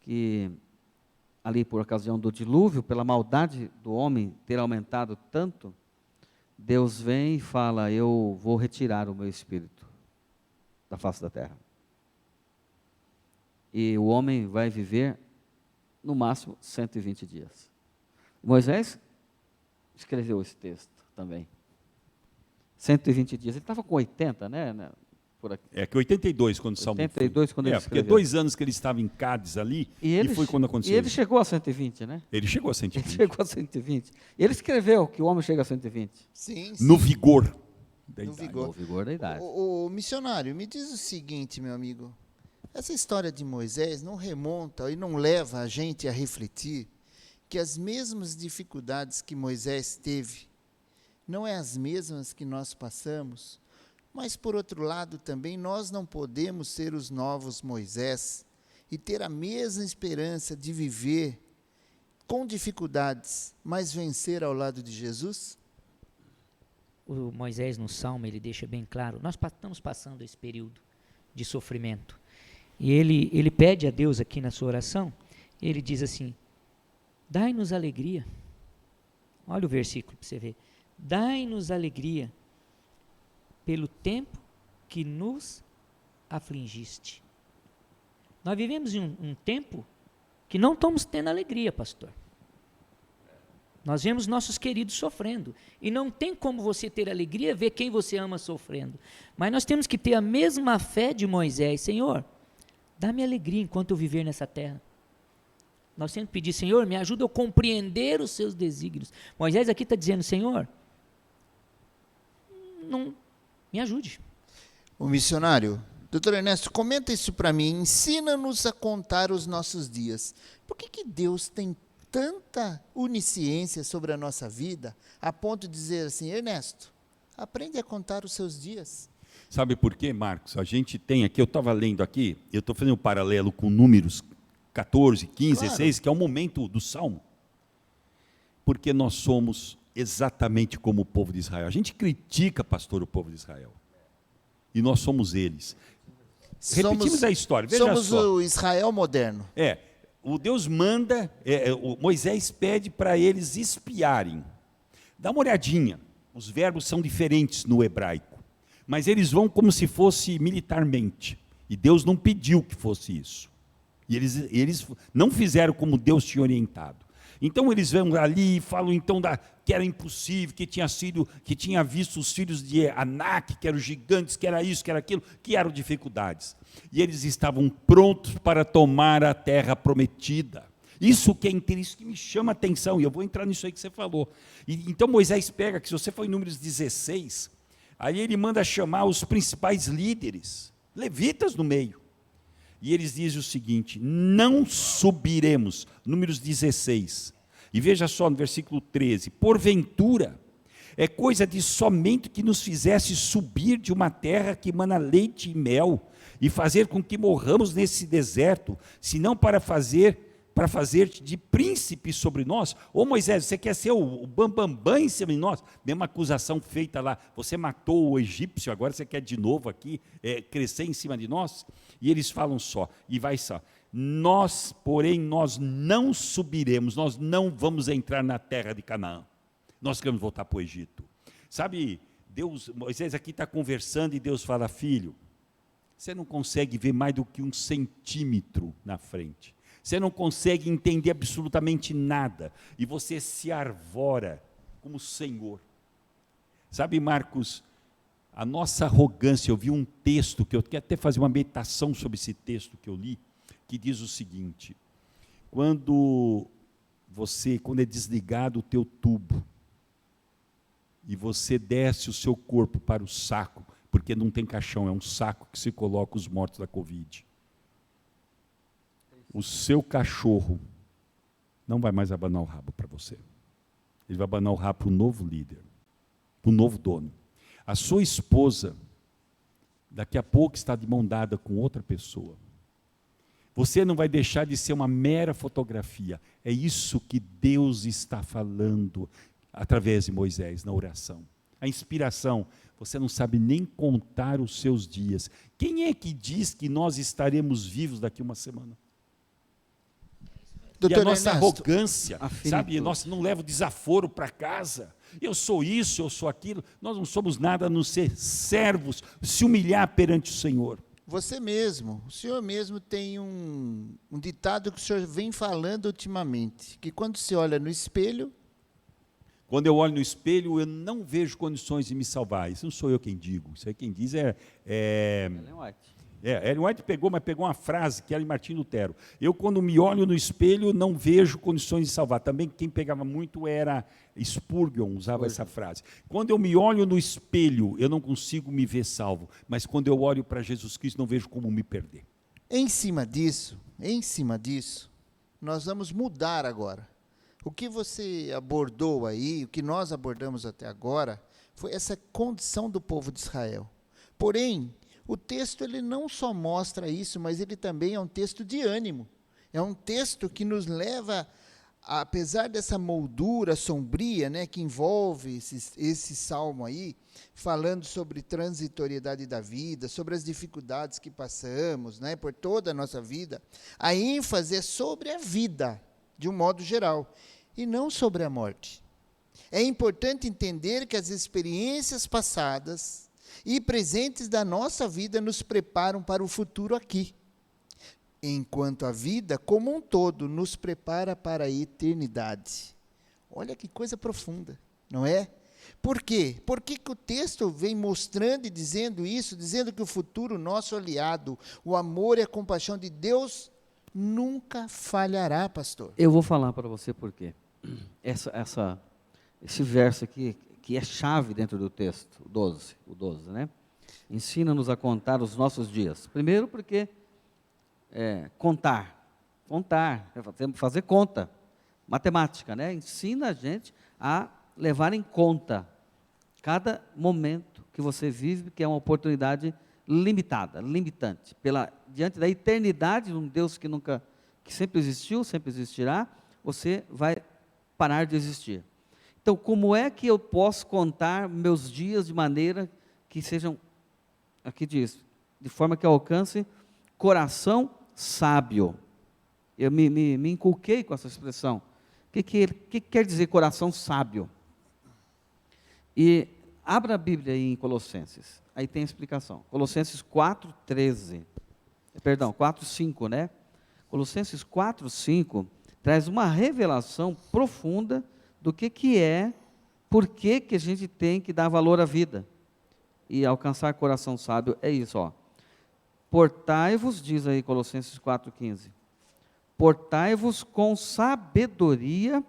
que ali por ocasião do dilúvio, pela maldade do homem ter aumentado tanto, Deus vem e fala, eu vou retirar o meu espírito da face da terra. E o homem vai viver, no máximo, 120 dias. Moisés escreveu esse texto também. 120 dias. Ele estava com 80, né? Por aqui. Que 82 quando o Salmo 82 quando ele escreveu. Porque 2 anos que ele estava em Cádiz ali, e foi quando aconteceu. E ele chegou a 120, né? Ele chegou a 120. Ele chegou a 120. Ele escreveu que o homem chega a 120. Sim. No vigor da No idade. vigor. No vigor da idade. O missionário, me diz o seguinte, meu amigo. Essa história de Moisés não remonta e não leva a gente a refletir que as mesmas dificuldades que Moisés teve não é as mesmas que nós passamos, mas, por outro lado, também nós não podemos ser os novos Moisés e ter a mesma esperança de viver com dificuldades, mas vencer ao lado de Jesus? O Moisés no Salmo, ele deixa bem claro, nós estamos passando esse período de sofrimento. E ele pede a Deus aqui na sua oração, ele diz assim, dai-nos alegria. Olha o versículo para você ver. Dai-nos alegria pelo tempo que nos afligiste. Nós vivemos em um tempo que não estamos tendo alegria, pastor. Nós vemos nossos queridos sofrendo. E não tem como você ter alegria ver quem você ama sofrendo. Mas nós temos que ter a mesma fé de Moisés. Senhor, dá-me alegria enquanto eu viver nessa terra. Nós temos que pedir, Senhor, me ajuda a compreender os seus desígnios. Moisés aqui está dizendo, Senhor, não, me ajude. O missionário, doutor Ernesto, comenta isso para mim, ensina-nos a contar os nossos dias. Por que Deus tem tanta onisciência sobre a nossa vida, a ponto de dizer assim, Ernesto, aprende a contar os seus dias? Sabe por quê, Marcos? A gente tem aqui, eu estava lendo aqui, eu estou fazendo um paralelo com Números 14, 15, Claro. 16, que é o momento do Salmo. Porque nós somos exatamente como o povo de Israel. A gente critica, pastor, o povo de Israel. E nós somos eles. Repetimos a história, veja somos só. o Israel moderno. O Deus manda, o Moisés pede para eles espiarem. Dá uma olhadinha, os verbos são diferentes no hebraico, mas eles vão como se fosse militarmente. E Deus não pediu que fosse isso. E eles não fizeram como Deus tinha orientado. Então eles vão ali e falam então que era impossível, que tinha visto os filhos de Anak, que eram gigantes, que era isso, que era aquilo, que eram dificuldades. E eles estavam prontos para tomar a terra prometida. Isso que me chama a atenção, e eu vou entrar nisso aí que você falou. Então Moisés pega, que se você for em Números 16, aí ele manda chamar os principais líderes, levitas no meio. E eles dizem o seguinte, não subiremos, Números 16, e veja só no versículo 13, porventura, é coisa de somente que nos fizesse subir de uma terra que emana leite e mel, e fazer com que morramos nesse deserto, senão para fazer-te de príncipe sobre nós. Ô Moisés, você quer ser o bambambam em cima de nós? Mesma acusação feita lá, você matou o egípcio, agora você quer de novo aqui crescer em cima de nós? E eles falam só, e vai só, porém, nós não subiremos, nós não vamos entrar na terra de Canaã, nós queremos voltar para o Egito. Sabe, Moisés aqui está conversando e Deus fala, filho, você não consegue ver mais do que 1 centímetro na frente, você não consegue entender absolutamente nada, e você se arvora como Senhor. Sabe, Marcos, a nossa arrogância, eu vi um texto, que eu quero até fazer uma meditação sobre esse texto que eu li, que diz o seguinte, quando é desligado o teu tubo, e você desce o seu corpo para o saco, porque não tem caixão, é um saco que se coloca os mortos da Covid, o seu cachorro não vai mais abanar o rabo para você, ele vai abanar o rabo para o novo líder, para o novo dono. A sua esposa, daqui a pouco está de mão dada com outra pessoa. Você não vai deixar de ser uma mera fotografia. É isso que Deus está falando através de Moisés na oração. A inspiração, você não sabe nem contar os seus dias. Quem é que diz que nós estaremos vivos daqui uma semana? Doutor e a nossa Ernesto, arrogância, sabe, nós não leva o desaforo para casa, eu sou isso, eu sou aquilo, nós não somos nada a não ser servos, se humilhar perante o Senhor. Você mesmo, o senhor mesmo tem um ditado que o senhor vem falando ultimamente, que quando se olha no espelho... Quando eu olho no espelho, eu não vejo condições de me salvar, isso não sou eu quem digo, isso aí quem diz Ellen White. Ellen White pegou uma frase que era de Martim Lutero. Eu, quando me olho no espelho, não vejo condições de salvar. Também quem pegava muito era Spurgeon, usava essa frase. Quando eu me olho no espelho, eu não consigo me ver salvo. Mas quando eu olho para Jesus Cristo, não vejo como me perder. Em cima disso, nós vamos mudar agora. O que você abordou aí, o que nós abordamos até agora, foi essa condição do povo de Israel. Porém, o texto ele não só mostra isso, mas ele também é um texto de ânimo. É um texto que nos leva apesar dessa moldura sombria, né, que envolve esse salmo aí, falando sobre transitoriedade da vida, sobre as dificuldades que passamos, né, por toda a nossa vida, a ênfase é sobre a vida, de um modo geral, e não sobre a morte. É importante entender que as experiências passadas e presentes da nossa vida nos preparam para o futuro aqui, enquanto a vida, como um todo, nos prepara para a eternidade. Olha que coisa profunda, não é? Por quê? Por que o texto vem mostrando e dizendo isso, dizendo que o futuro nosso aliado, o amor e a compaixão de Deus, nunca falhará, pastor? Eu vou falar para você por quê. Esse verso aqui, que é chave dentro do texto, o 12, né? Ensina-nos a contar os nossos dias. Primeiro porque contar, fazer conta, matemática, né? Ensina a gente a levar em conta cada momento que você vive, que é uma oportunidade limitada, limitante, diante da eternidade de um Deus que sempre existiu, sempre existirá, você vai parar de existir. Então, como é que eu posso contar meus dias de maneira que sejam, aqui diz, de forma que alcance coração sábio? Eu me inculquei com essa expressão. O que quer dizer coração sábio? E abra a Bíblia aí em Colossenses, aí tem a explicação. Colossenses 4:5, né? Colossenses 4:5 traz uma revelação profunda do que é, por que a gente tem que dar valor à vida. E alcançar coração sábio é isso, ó. Portai-vos, diz aí Colossenses 4:15, portai-vos com sabedoria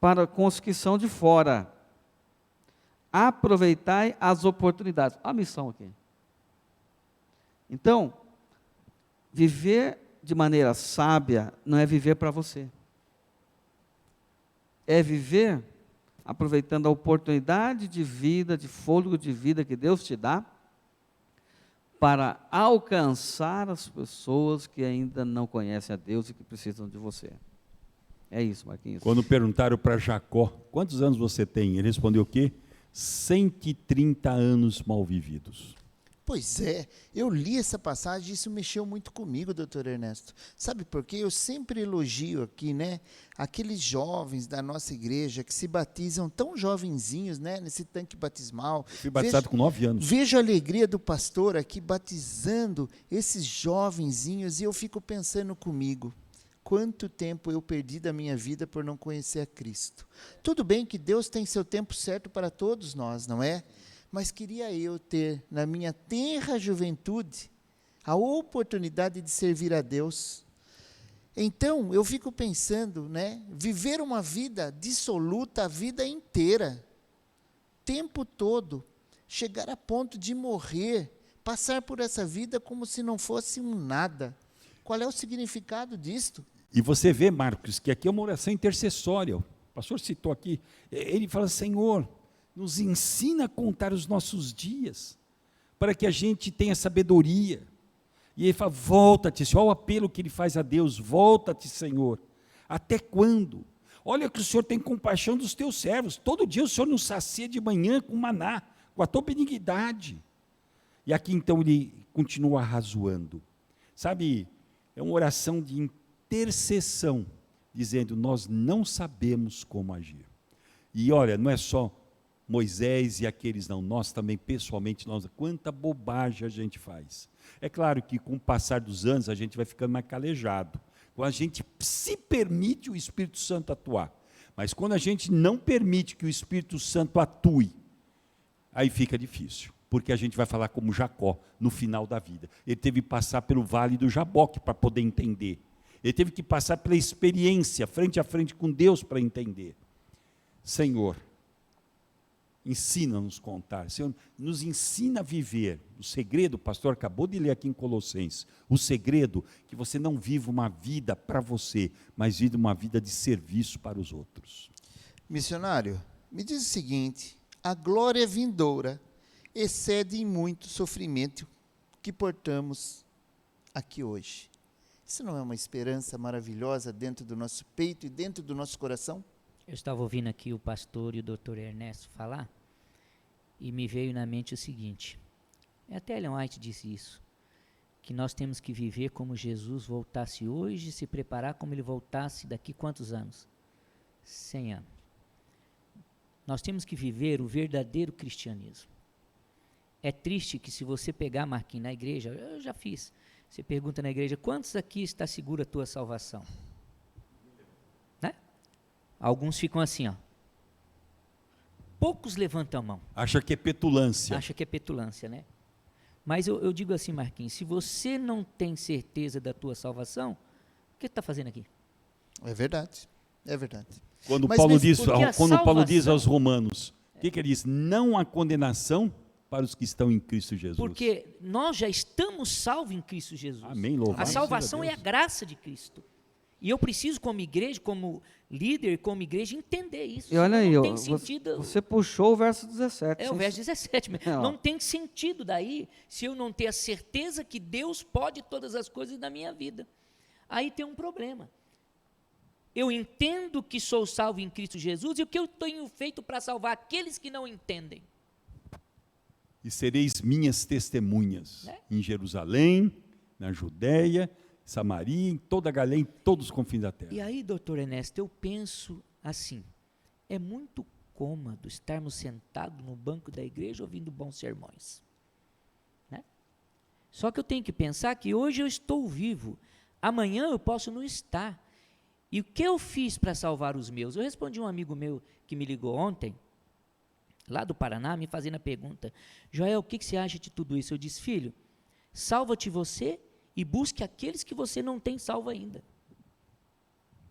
para com os que são de fora. Aproveitai as oportunidades. A missão aqui. Então, viver de maneira sábia não é viver para você. É viver aproveitando a oportunidade de vida, de fôlego de vida que Deus te dá, para alcançar as pessoas que ainda não conhecem a Deus e que precisam de você. É isso, Marquinhos. Quando perguntaram para Jacó, quantos anos você tem? Ele respondeu o quê? 130 anos mal vividos. Pois é, eu li essa passagem e isso mexeu muito comigo, doutor Ernesto. Sabe por quê? Eu sempre elogio aqui, né, aqueles jovens da nossa igreja que se batizam tão jovenzinhos, né, nesse tanque batismal. Fui batizado com 9 anos. Vejo a alegria do pastor aqui batizando esses jovenzinhos e eu fico pensando comigo, quanto tempo eu perdi da minha vida por não conhecer a Cristo. Tudo bem que Deus tem seu tempo certo para todos nós, não é? Mas queria eu ter, na minha tenra juventude, a oportunidade de servir a Deus. Então, eu fico pensando, né, viver uma vida dissoluta a vida inteira, tempo todo, chegar a ponto de morrer, passar por essa vida como se não fosse um nada. Qual é o significado disto? E você vê, Marcos, que aqui é uma oração intercessória. O pastor citou aqui, ele fala, Senhor, nos ensina a contar os nossos dias, para que a gente tenha sabedoria. E ele fala, volta-te, olha o apelo que ele faz a Deus, volta-te, Senhor. Até quando? Olha que o Senhor tem compaixão dos teus servos, todo dia o Senhor nos sacia de manhã com maná, com a tua benignidade. E aqui então ele continua arrazoando. Sabe, é uma oração de intercessão, dizendo, nós não sabemos como agir. E olha, não é só Moisés e aqueles não, nós também pessoalmente, quanta bobagem a gente faz. É claro que com o passar dos anos a gente vai ficando mais calejado, quando a gente se permite o Espírito Santo atuar, mas quando a gente não permite que o Espírito Santo atue, aí fica difícil, porque a gente vai falar como Jacó, no final da vida, ele teve que passar pelo vale do Jaboque para poder entender, ele teve que passar pela experiência, frente a frente com Deus para entender. Senhor, ensina-nos a contar, Senhor, nos ensina a viver. O segredo, o pastor acabou de ler aqui em Colossenses, o segredo que você não viva uma vida para você, mas viva uma vida de serviço para os outros. Missionário, me diz o seguinte, a glória vindoura excede em muito o sofrimento que portamos aqui hoje. Isso não é uma esperança maravilhosa dentro do nosso peito e dentro do nosso coração? Eu estava ouvindo aqui o pastor e o doutor Ernesto falar, e me veio na mente o seguinte, até Ellen White disse isso, que nós temos que viver como Jesus voltasse hoje e se preparar como ele voltasse daqui quantos anos? 100 anos. Nós temos que viver o verdadeiro cristianismo. É triste que se você pegar, Marquinhos, na igreja, eu já fiz, você pergunta na igreja, quantos aqui está segura a tua salvação? Né? Alguns ficam assim, ó. Poucos levantam a mão. Acha que é petulância. Acha que é petulância, né? Mas eu digo assim, Marquinhos, se você não tem certeza da tua salvação, o que está fazendo aqui? É verdade, é verdade. Quando Mas Paulo mesmo diz, porque a quando Paulo diz salvação- aos romanos, o que ele diz? Não há condenação para os que estão em Cristo Jesus. Porque nós já estamos salvos em Cristo Jesus. Amém, louvado A seja salvação é a Deus. graça de Cristo. E eu preciso, como igreja, como líder, como igreja, entender isso. E olha aí, não ó, tem sentido. você puxou o verso 17. É o sem- verso 17 mesmo. É, ó. Não tem sentido daí se eu não ter a certeza que Deus pode todas as coisas na minha vida. Aí tem um problema. Eu entendo que sou salvo em Cristo Jesus e o que eu tenho feito para salvar aqueles que não entendem? E sereis minhas testemunhas Né? em Jerusalém, na Judéia, Samaria, em toda a Galileia, em todos os confins da terra. E aí, doutor Ernesto, eu penso assim, é muito cômodo estarmos sentados no banco da igreja ouvindo bons sermões. Né? Só que eu tenho que pensar que hoje eu estou vivo, amanhã eu posso não estar. E o que eu fiz para salvar os meus? Eu respondi a um amigo meu que me ligou ontem, lá do Paraná, me fazendo a pergunta, Joel, o que você acha de tudo isso? Eu disse, filho, salva-te você e busque aqueles que você não tem salvo ainda.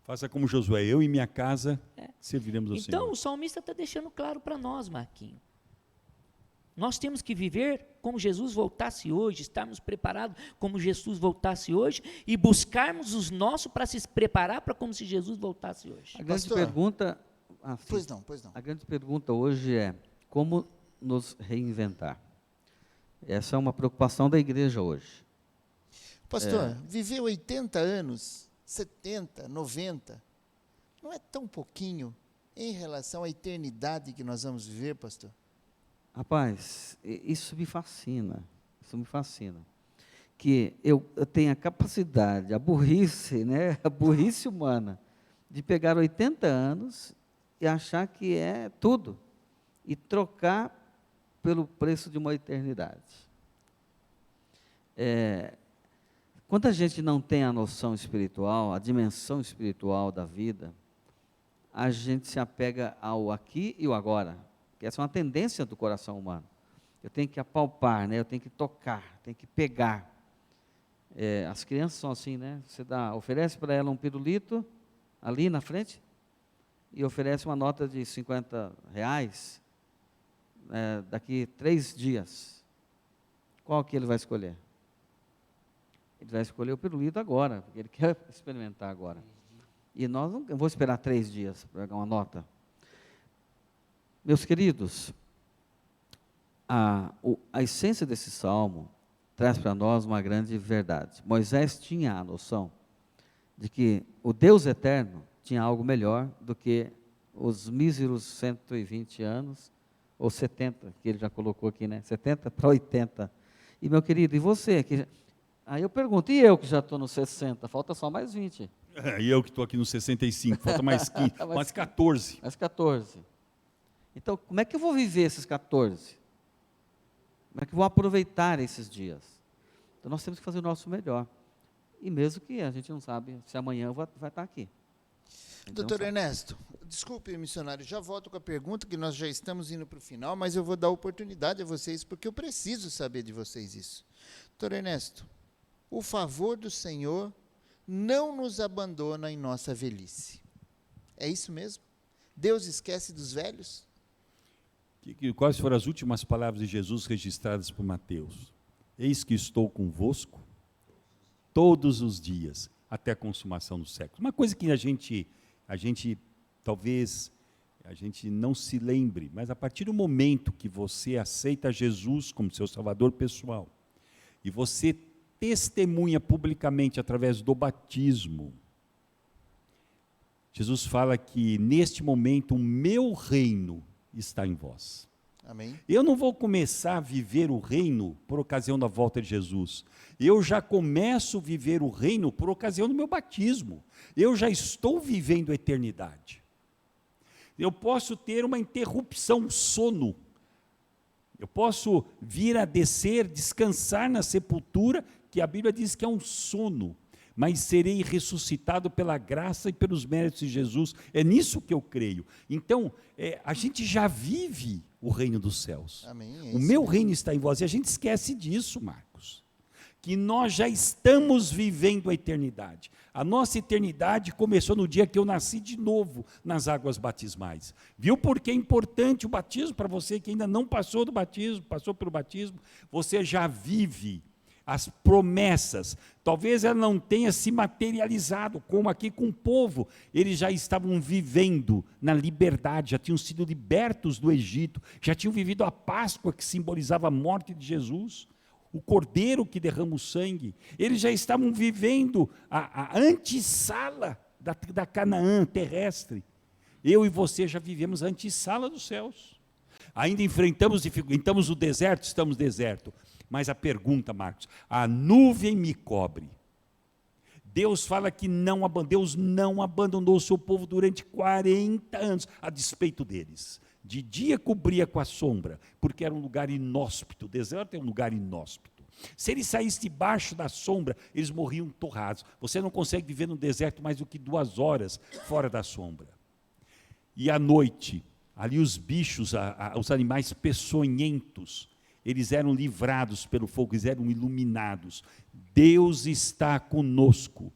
Faça como Josué, eu e minha casa serviremos ao Então, Senhor. o salmista está deixando claro para nós, Marquinhos. Nós temos que viver como Jesus voltasse hoje, estarmos preparados como Jesus voltasse hoje e buscarmos os nossos para se preparar para como se Jesus voltasse hoje. A grande Pastor. pergunta... sim. Pois não, pois não. A grande pergunta hoje é como nos reinventar. Essa é uma preocupação da igreja hoje. Pastor, viver 80 anos, 70, 90, não é tão pouquinho em relação à eternidade que nós vamos viver, pastor? Rapaz, isso me fascina. Isso me fascina. Que eu tenho a capacidade, a burrice, né, a burrice humana, de pegar 80 anos e achar que é tudo e trocar pelo preço de uma eternidade. Quando a gente não tem a noção espiritual, a dimensão espiritual da vida, a gente se apega ao aqui e o agora, que essa é uma tendência do coração humano. Eu tenho que apalpar, né? Eu tenho que tocar, tenho que pegar. As crianças são assim, né? Você oferece para ela um pirulito ali na frente e oferece uma nota de R$50 daqui 3 dias. Qual que ele vai escolher? Ele vai escolher o pirulito agora, porque ele quer experimentar agora. E nós não vou esperar 3 dias para pegar uma nota. Meus queridos, a essência desse salmo traz para nós uma grande verdade. Moisés tinha a noção de que o Deus eterno tinha algo melhor do que os míseros 120 anos, ou 70, que ele já colocou aqui, né? 70 para 80. E, meu querido, e você? Aí eu pergunto, e eu que já estou nos 60? Falta só mais 20. E eu que estou aqui nos 65, falta mais 15, mais 14. Mais 14. Então, como é que eu vou viver esses 14? Como é que eu vou aproveitar esses dias? Então, nós temos que fazer o nosso melhor. E mesmo que a gente não sabe se amanhã vai estar aqui. Doutor Ernesto, desculpe, missionário, já volto com a pergunta, que nós já estamos indo para o final, mas eu vou dar oportunidade a vocês, porque eu preciso saber de vocês isso. Doutor Ernesto, o favor do Senhor não nos abandona em nossa velhice. É isso mesmo? Deus esquece dos velhos? Quais foram as últimas palavras de Jesus registradas por Mateus? Eis que estou convosco todos os dias, até a consumação dos séculos. Uma coisa que a gente talvez a gente não se lembre, mas a partir do momento que você aceita Jesus como seu salvador pessoal, e você testemunha publicamente através do batismo, Jesus fala que neste momento o meu reino está em vós. Amém. Eu não vou começar a viver o reino por ocasião da volta de Jesus. Eu já começo a viver o reino por ocasião do meu batismo. Eu já estou vivendo a eternidade. Eu posso ter uma interrupção, um sono. Eu posso vir a descer, descansar na sepultura, que a Bíblia diz que é um sono, mas serei ressuscitado pela graça e pelos méritos de Jesus. É nisso que eu creio. Então, a gente já vive o reino dos céus. Amém. O meu reino está em vós. E a gente esquece disso, Marcos. Que nós já estamos vivendo a eternidade. A nossa eternidade começou no dia que eu nasci de novo nas águas batismais. Viu por que é importante o batismo? Para você que ainda não passou do batismo, passou pelo batismo, você já vive as promessas. Talvez ela não tenha se materializado, como aqui com o povo. Eles já estavam vivendo na liberdade, já tinham sido libertos do Egito, já tinham vivido a Páscoa, que simbolizava a morte de Jesus, o cordeiro que derrama o sangue. Eles já estavam vivendo a antessala da Canaã terrestre. Eu e você já vivemos a antessala dos céus. Ainda enfrentamos o deserto, estamos no deserto. Mas a pergunta, Marcos, a nuvem me cobre. Deus fala que Deus não abandonou o seu povo durante 40 anos, a despeito deles. De dia cobria com a sombra, porque era um lugar inóspito. O deserto é um lugar inóspito. Se eles saíssem debaixo da sombra, eles morriam torrados. Você não consegue viver no deserto mais do que 2 horas fora da sombra. E à noite, ali os bichos, os animais peçonhentos, eles eram livrados pelo fogo, eles eram iluminados. Deus está conosco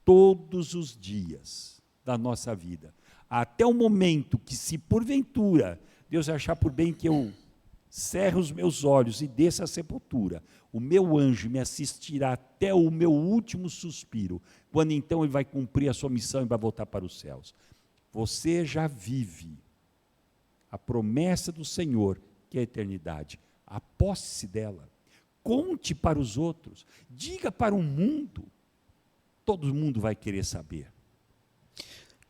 todos os dias da nossa vida, até o momento que, se porventura Deus achar por bem que eu cerre os meus olhos e desça à sepultura, o meu anjo me assistirá até o meu último suspiro, quando então ele vai cumprir a sua missão e vai voltar para os céus. Você já vive a promessa do Senhor, que é a eternidade, a posse dela. Conte para os outros, diga para o mundo, todo mundo vai querer saber.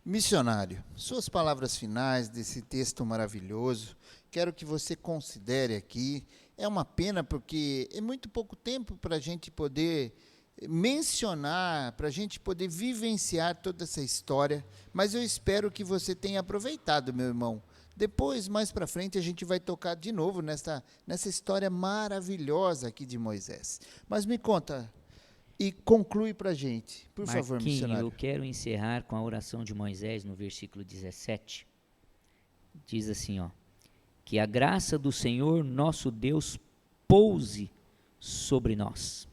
Missionário, suas palavras finais desse texto maravilhoso, quero que você considere aqui. É uma pena porque é muito pouco tempo para a gente poder mencionar, para a gente poder vivenciar toda essa história, mas eu espero que você tenha aproveitado, meu irmão. Depois, mais para frente, a gente vai tocar de novo nessa história maravilhosa aqui de Moisés. Mas me conta e conclui para a gente, por favor, missionário. Eu quero encerrar com a oração de Moisés no versículo 17. Diz assim, que a graça do Senhor nosso Deus pouse sobre nós.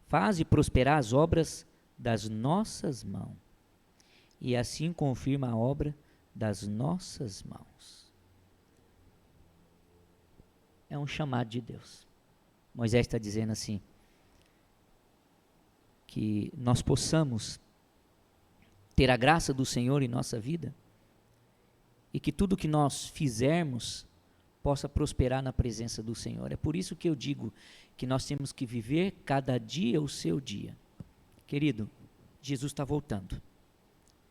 Faze prosperar as obras das nossas mãos, e assim confirma a obra das nossas mãos. É um chamado de Deus. Moisés está dizendo assim, que nós possamos ter a graça do Senhor em nossa vida, e que tudo que nós fizermos possa prosperar na presença do Senhor. É por isso que eu digo que nós temos que viver cada dia o seu dia. Querido, Jesus está voltando.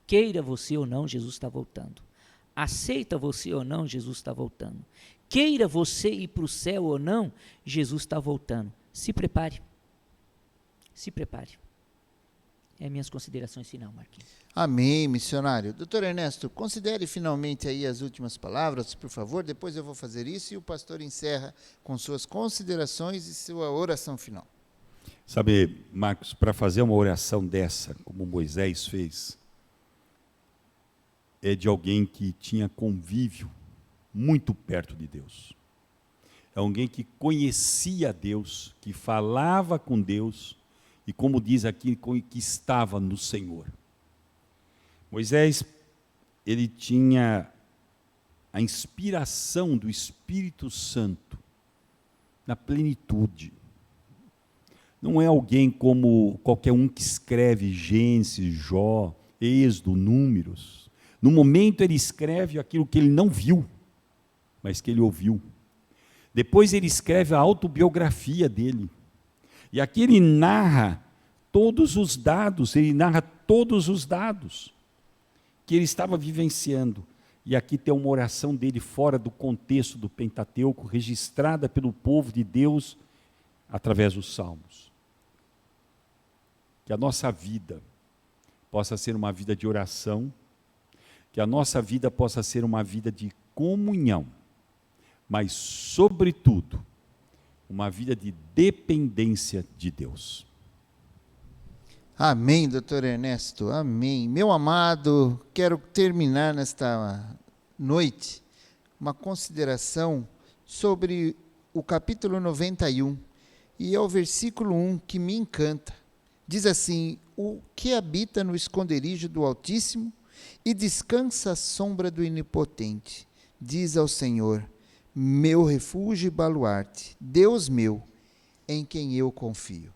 Queira você ou não, Jesus está voltando. Aceita você ou não, Jesus está voltando. Queira você ir para o céu ou não, Jesus está voltando. Se prepare. Se prepare. É minhas considerações finais, Marquinhos. Amém, missionário. Doutor Ernesto, considere finalmente aí as últimas palavras, por favor. Depois eu vou fazer isso e o pastor encerra com suas considerações e sua oração final. Sabe, Marcos, para fazer uma oração dessa, como Moisés fez, é de alguém que tinha convívio muito perto de Deus. É alguém que conhecia Deus, que falava com Deus, e como diz aqui, que estava no Senhor. Moisés, ele tinha a inspiração do Espírito Santo na plenitude. Não é alguém como qualquer um que escreve Gênesis, Jó, Êxodo, Números. No momento ele escreve aquilo que ele não viu, mas que ele ouviu. Depois ele escreve a autobiografia dele. E aqui ele narra todos os dados que ele estava vivenciando. E aqui tem uma oração dele fora do contexto do Pentateuco, registrada pelo povo de Deus através dos Salmos. Que a nossa vida possa ser uma vida de oração, que a nossa vida possa ser uma vida de comunhão, mas, sobretudo, uma vida de dependência de Deus. Amém, doutor Ernesto, amém. Meu amado, quero terminar nesta noite uma consideração sobre o capítulo 91, e é o versículo 1 que me encanta. Diz assim: o que habita no esconderijo do Altíssimo e descansa à sombra do Onipotente, diz ao Senhor, meu refúgio e baluarte, Deus meu, em quem eu confio.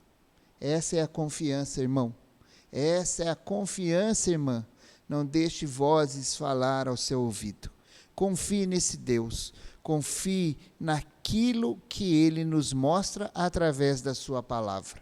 Essa é a confiança, irmão. Essa é a confiança, irmã. Não deixe vozes falar ao seu ouvido. Confie nesse Deus. Confie naquilo que Ele nos mostra através da sua palavra.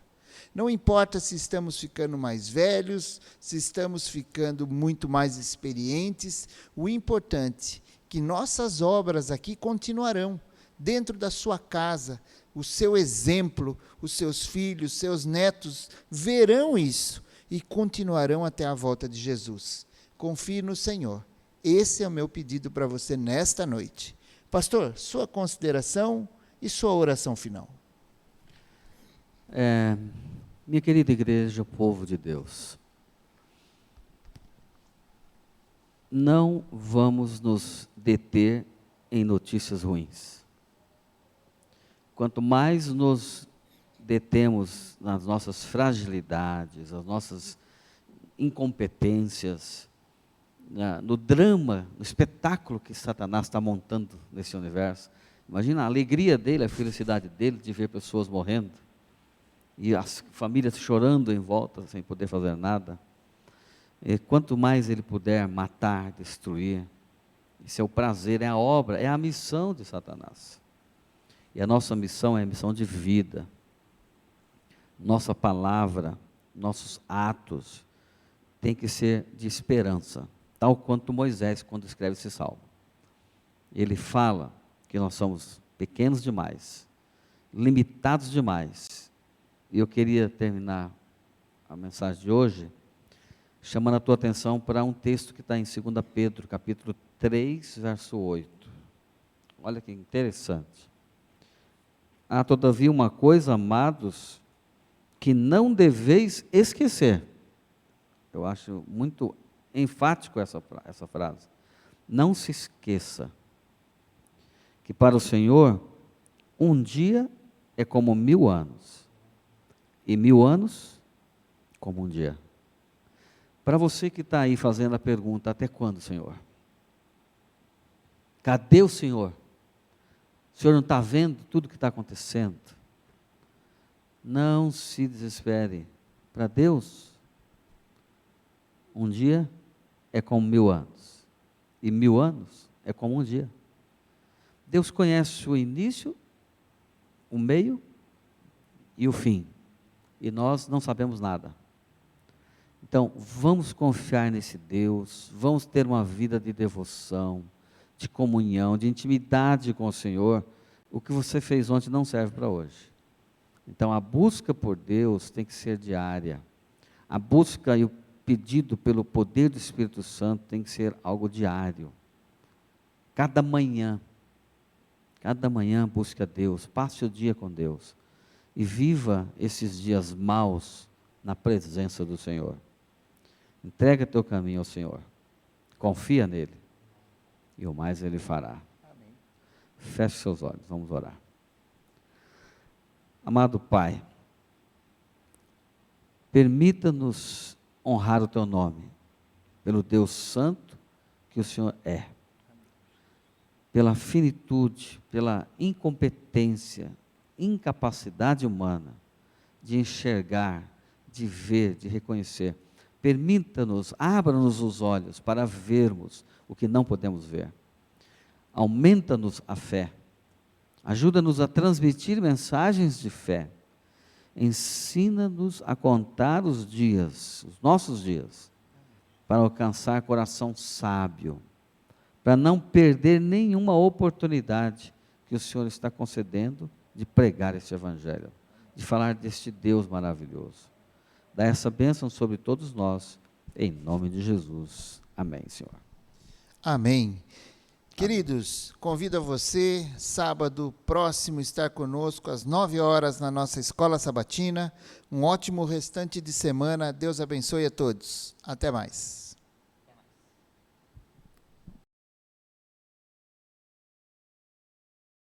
Não importa se estamos ficando mais velhos, se estamos ficando muito mais experientes, o importante é que nossas obras aqui continuarão dentro da sua casa. O seu exemplo, os seus filhos, seus netos verão isso e continuarão até a volta de Jesus. Confie no Senhor. Esse é o meu pedido para você nesta noite. Pastor, sua consideração e sua oração final. Minha querida igreja, povo de Deus, não vamos nos deter em notícias ruins. Quanto mais nos detemos nas nossas fragilidades, as nossas incompetências, no drama, no espetáculo que Satanás está montando nesse universo. Imagina a alegria dele, a felicidade dele de ver pessoas morrendo e as famílias chorando em volta sem poder fazer nada. E quanto mais ele puder matar, destruir, esse é o prazer, é a obra, é a missão de Satanás. E a nossa missão é a missão de vida. Nossa palavra, nossos atos tem que ser de esperança, tal quanto Moisés quando escreve esse salmo. Ele fala que nós somos pequenos demais, limitados demais. E eu queria terminar a mensagem de hoje chamando a tua atenção para um texto que está em 2 Pedro, capítulo 3, verso 8. Olha que interessante. Há, todavia, uma coisa, amados, que não deveis esquecer. Eu acho muito enfático essa frase. Não se esqueça que para o Senhor, um dia é como 1000 anos, e 1000 anos como um dia. Para você que está aí fazendo a pergunta, até quando, Senhor? Cadê o Senhor? O Senhor não está vendo tudo o que está acontecendo? Não se desespere. Para Deus, um dia é como 1000 anos. E 1000 anos é como um dia. Deus conhece o início, o meio e o fim. E nós não sabemos nada. Então, vamos confiar nesse Deus, vamos ter uma vida de devoção, de comunhão, de intimidade com o Senhor. O que você fez ontem não serve para hoje. Então, a busca por Deus tem que ser diária. A busca e o pedido pelo poder do Espírito Santo tem que ser algo diário. Cada manhã busque a Deus, passe o dia com Deus e viva esses dias maus na presença do Senhor. Entrega teu caminho ao Senhor, confia nele e o mais Ele fará. Amém. Feche seus olhos, vamos orar. Amado Pai, permita-nos honrar o Teu nome, pelo Deus Santo que o Senhor é, pela finitude, pela incompetência, incapacidade humana de enxergar, de ver, de reconhecer. Permita-nos, abra-nos os olhos para vermos o que não podemos ver. Aumenta-nos a fé, Ajuda-nos a transmitir mensagens de fé. Ensina-nos a contar os dias, os nossos dias, para alcançar coração sábio, para não perder nenhuma oportunidade que o Senhor está concedendo de pregar este Evangelho, de falar deste Deus maravilhoso. Dá essa bênção sobre todos nós, em nome de Jesus. Amém, Senhor. Amém. Queridos, convido a você, sábado próximo, estar conosco às 9 horas na nossa Escola Sabatina. Um ótimo restante de semana. Deus abençoe a todos. Até mais.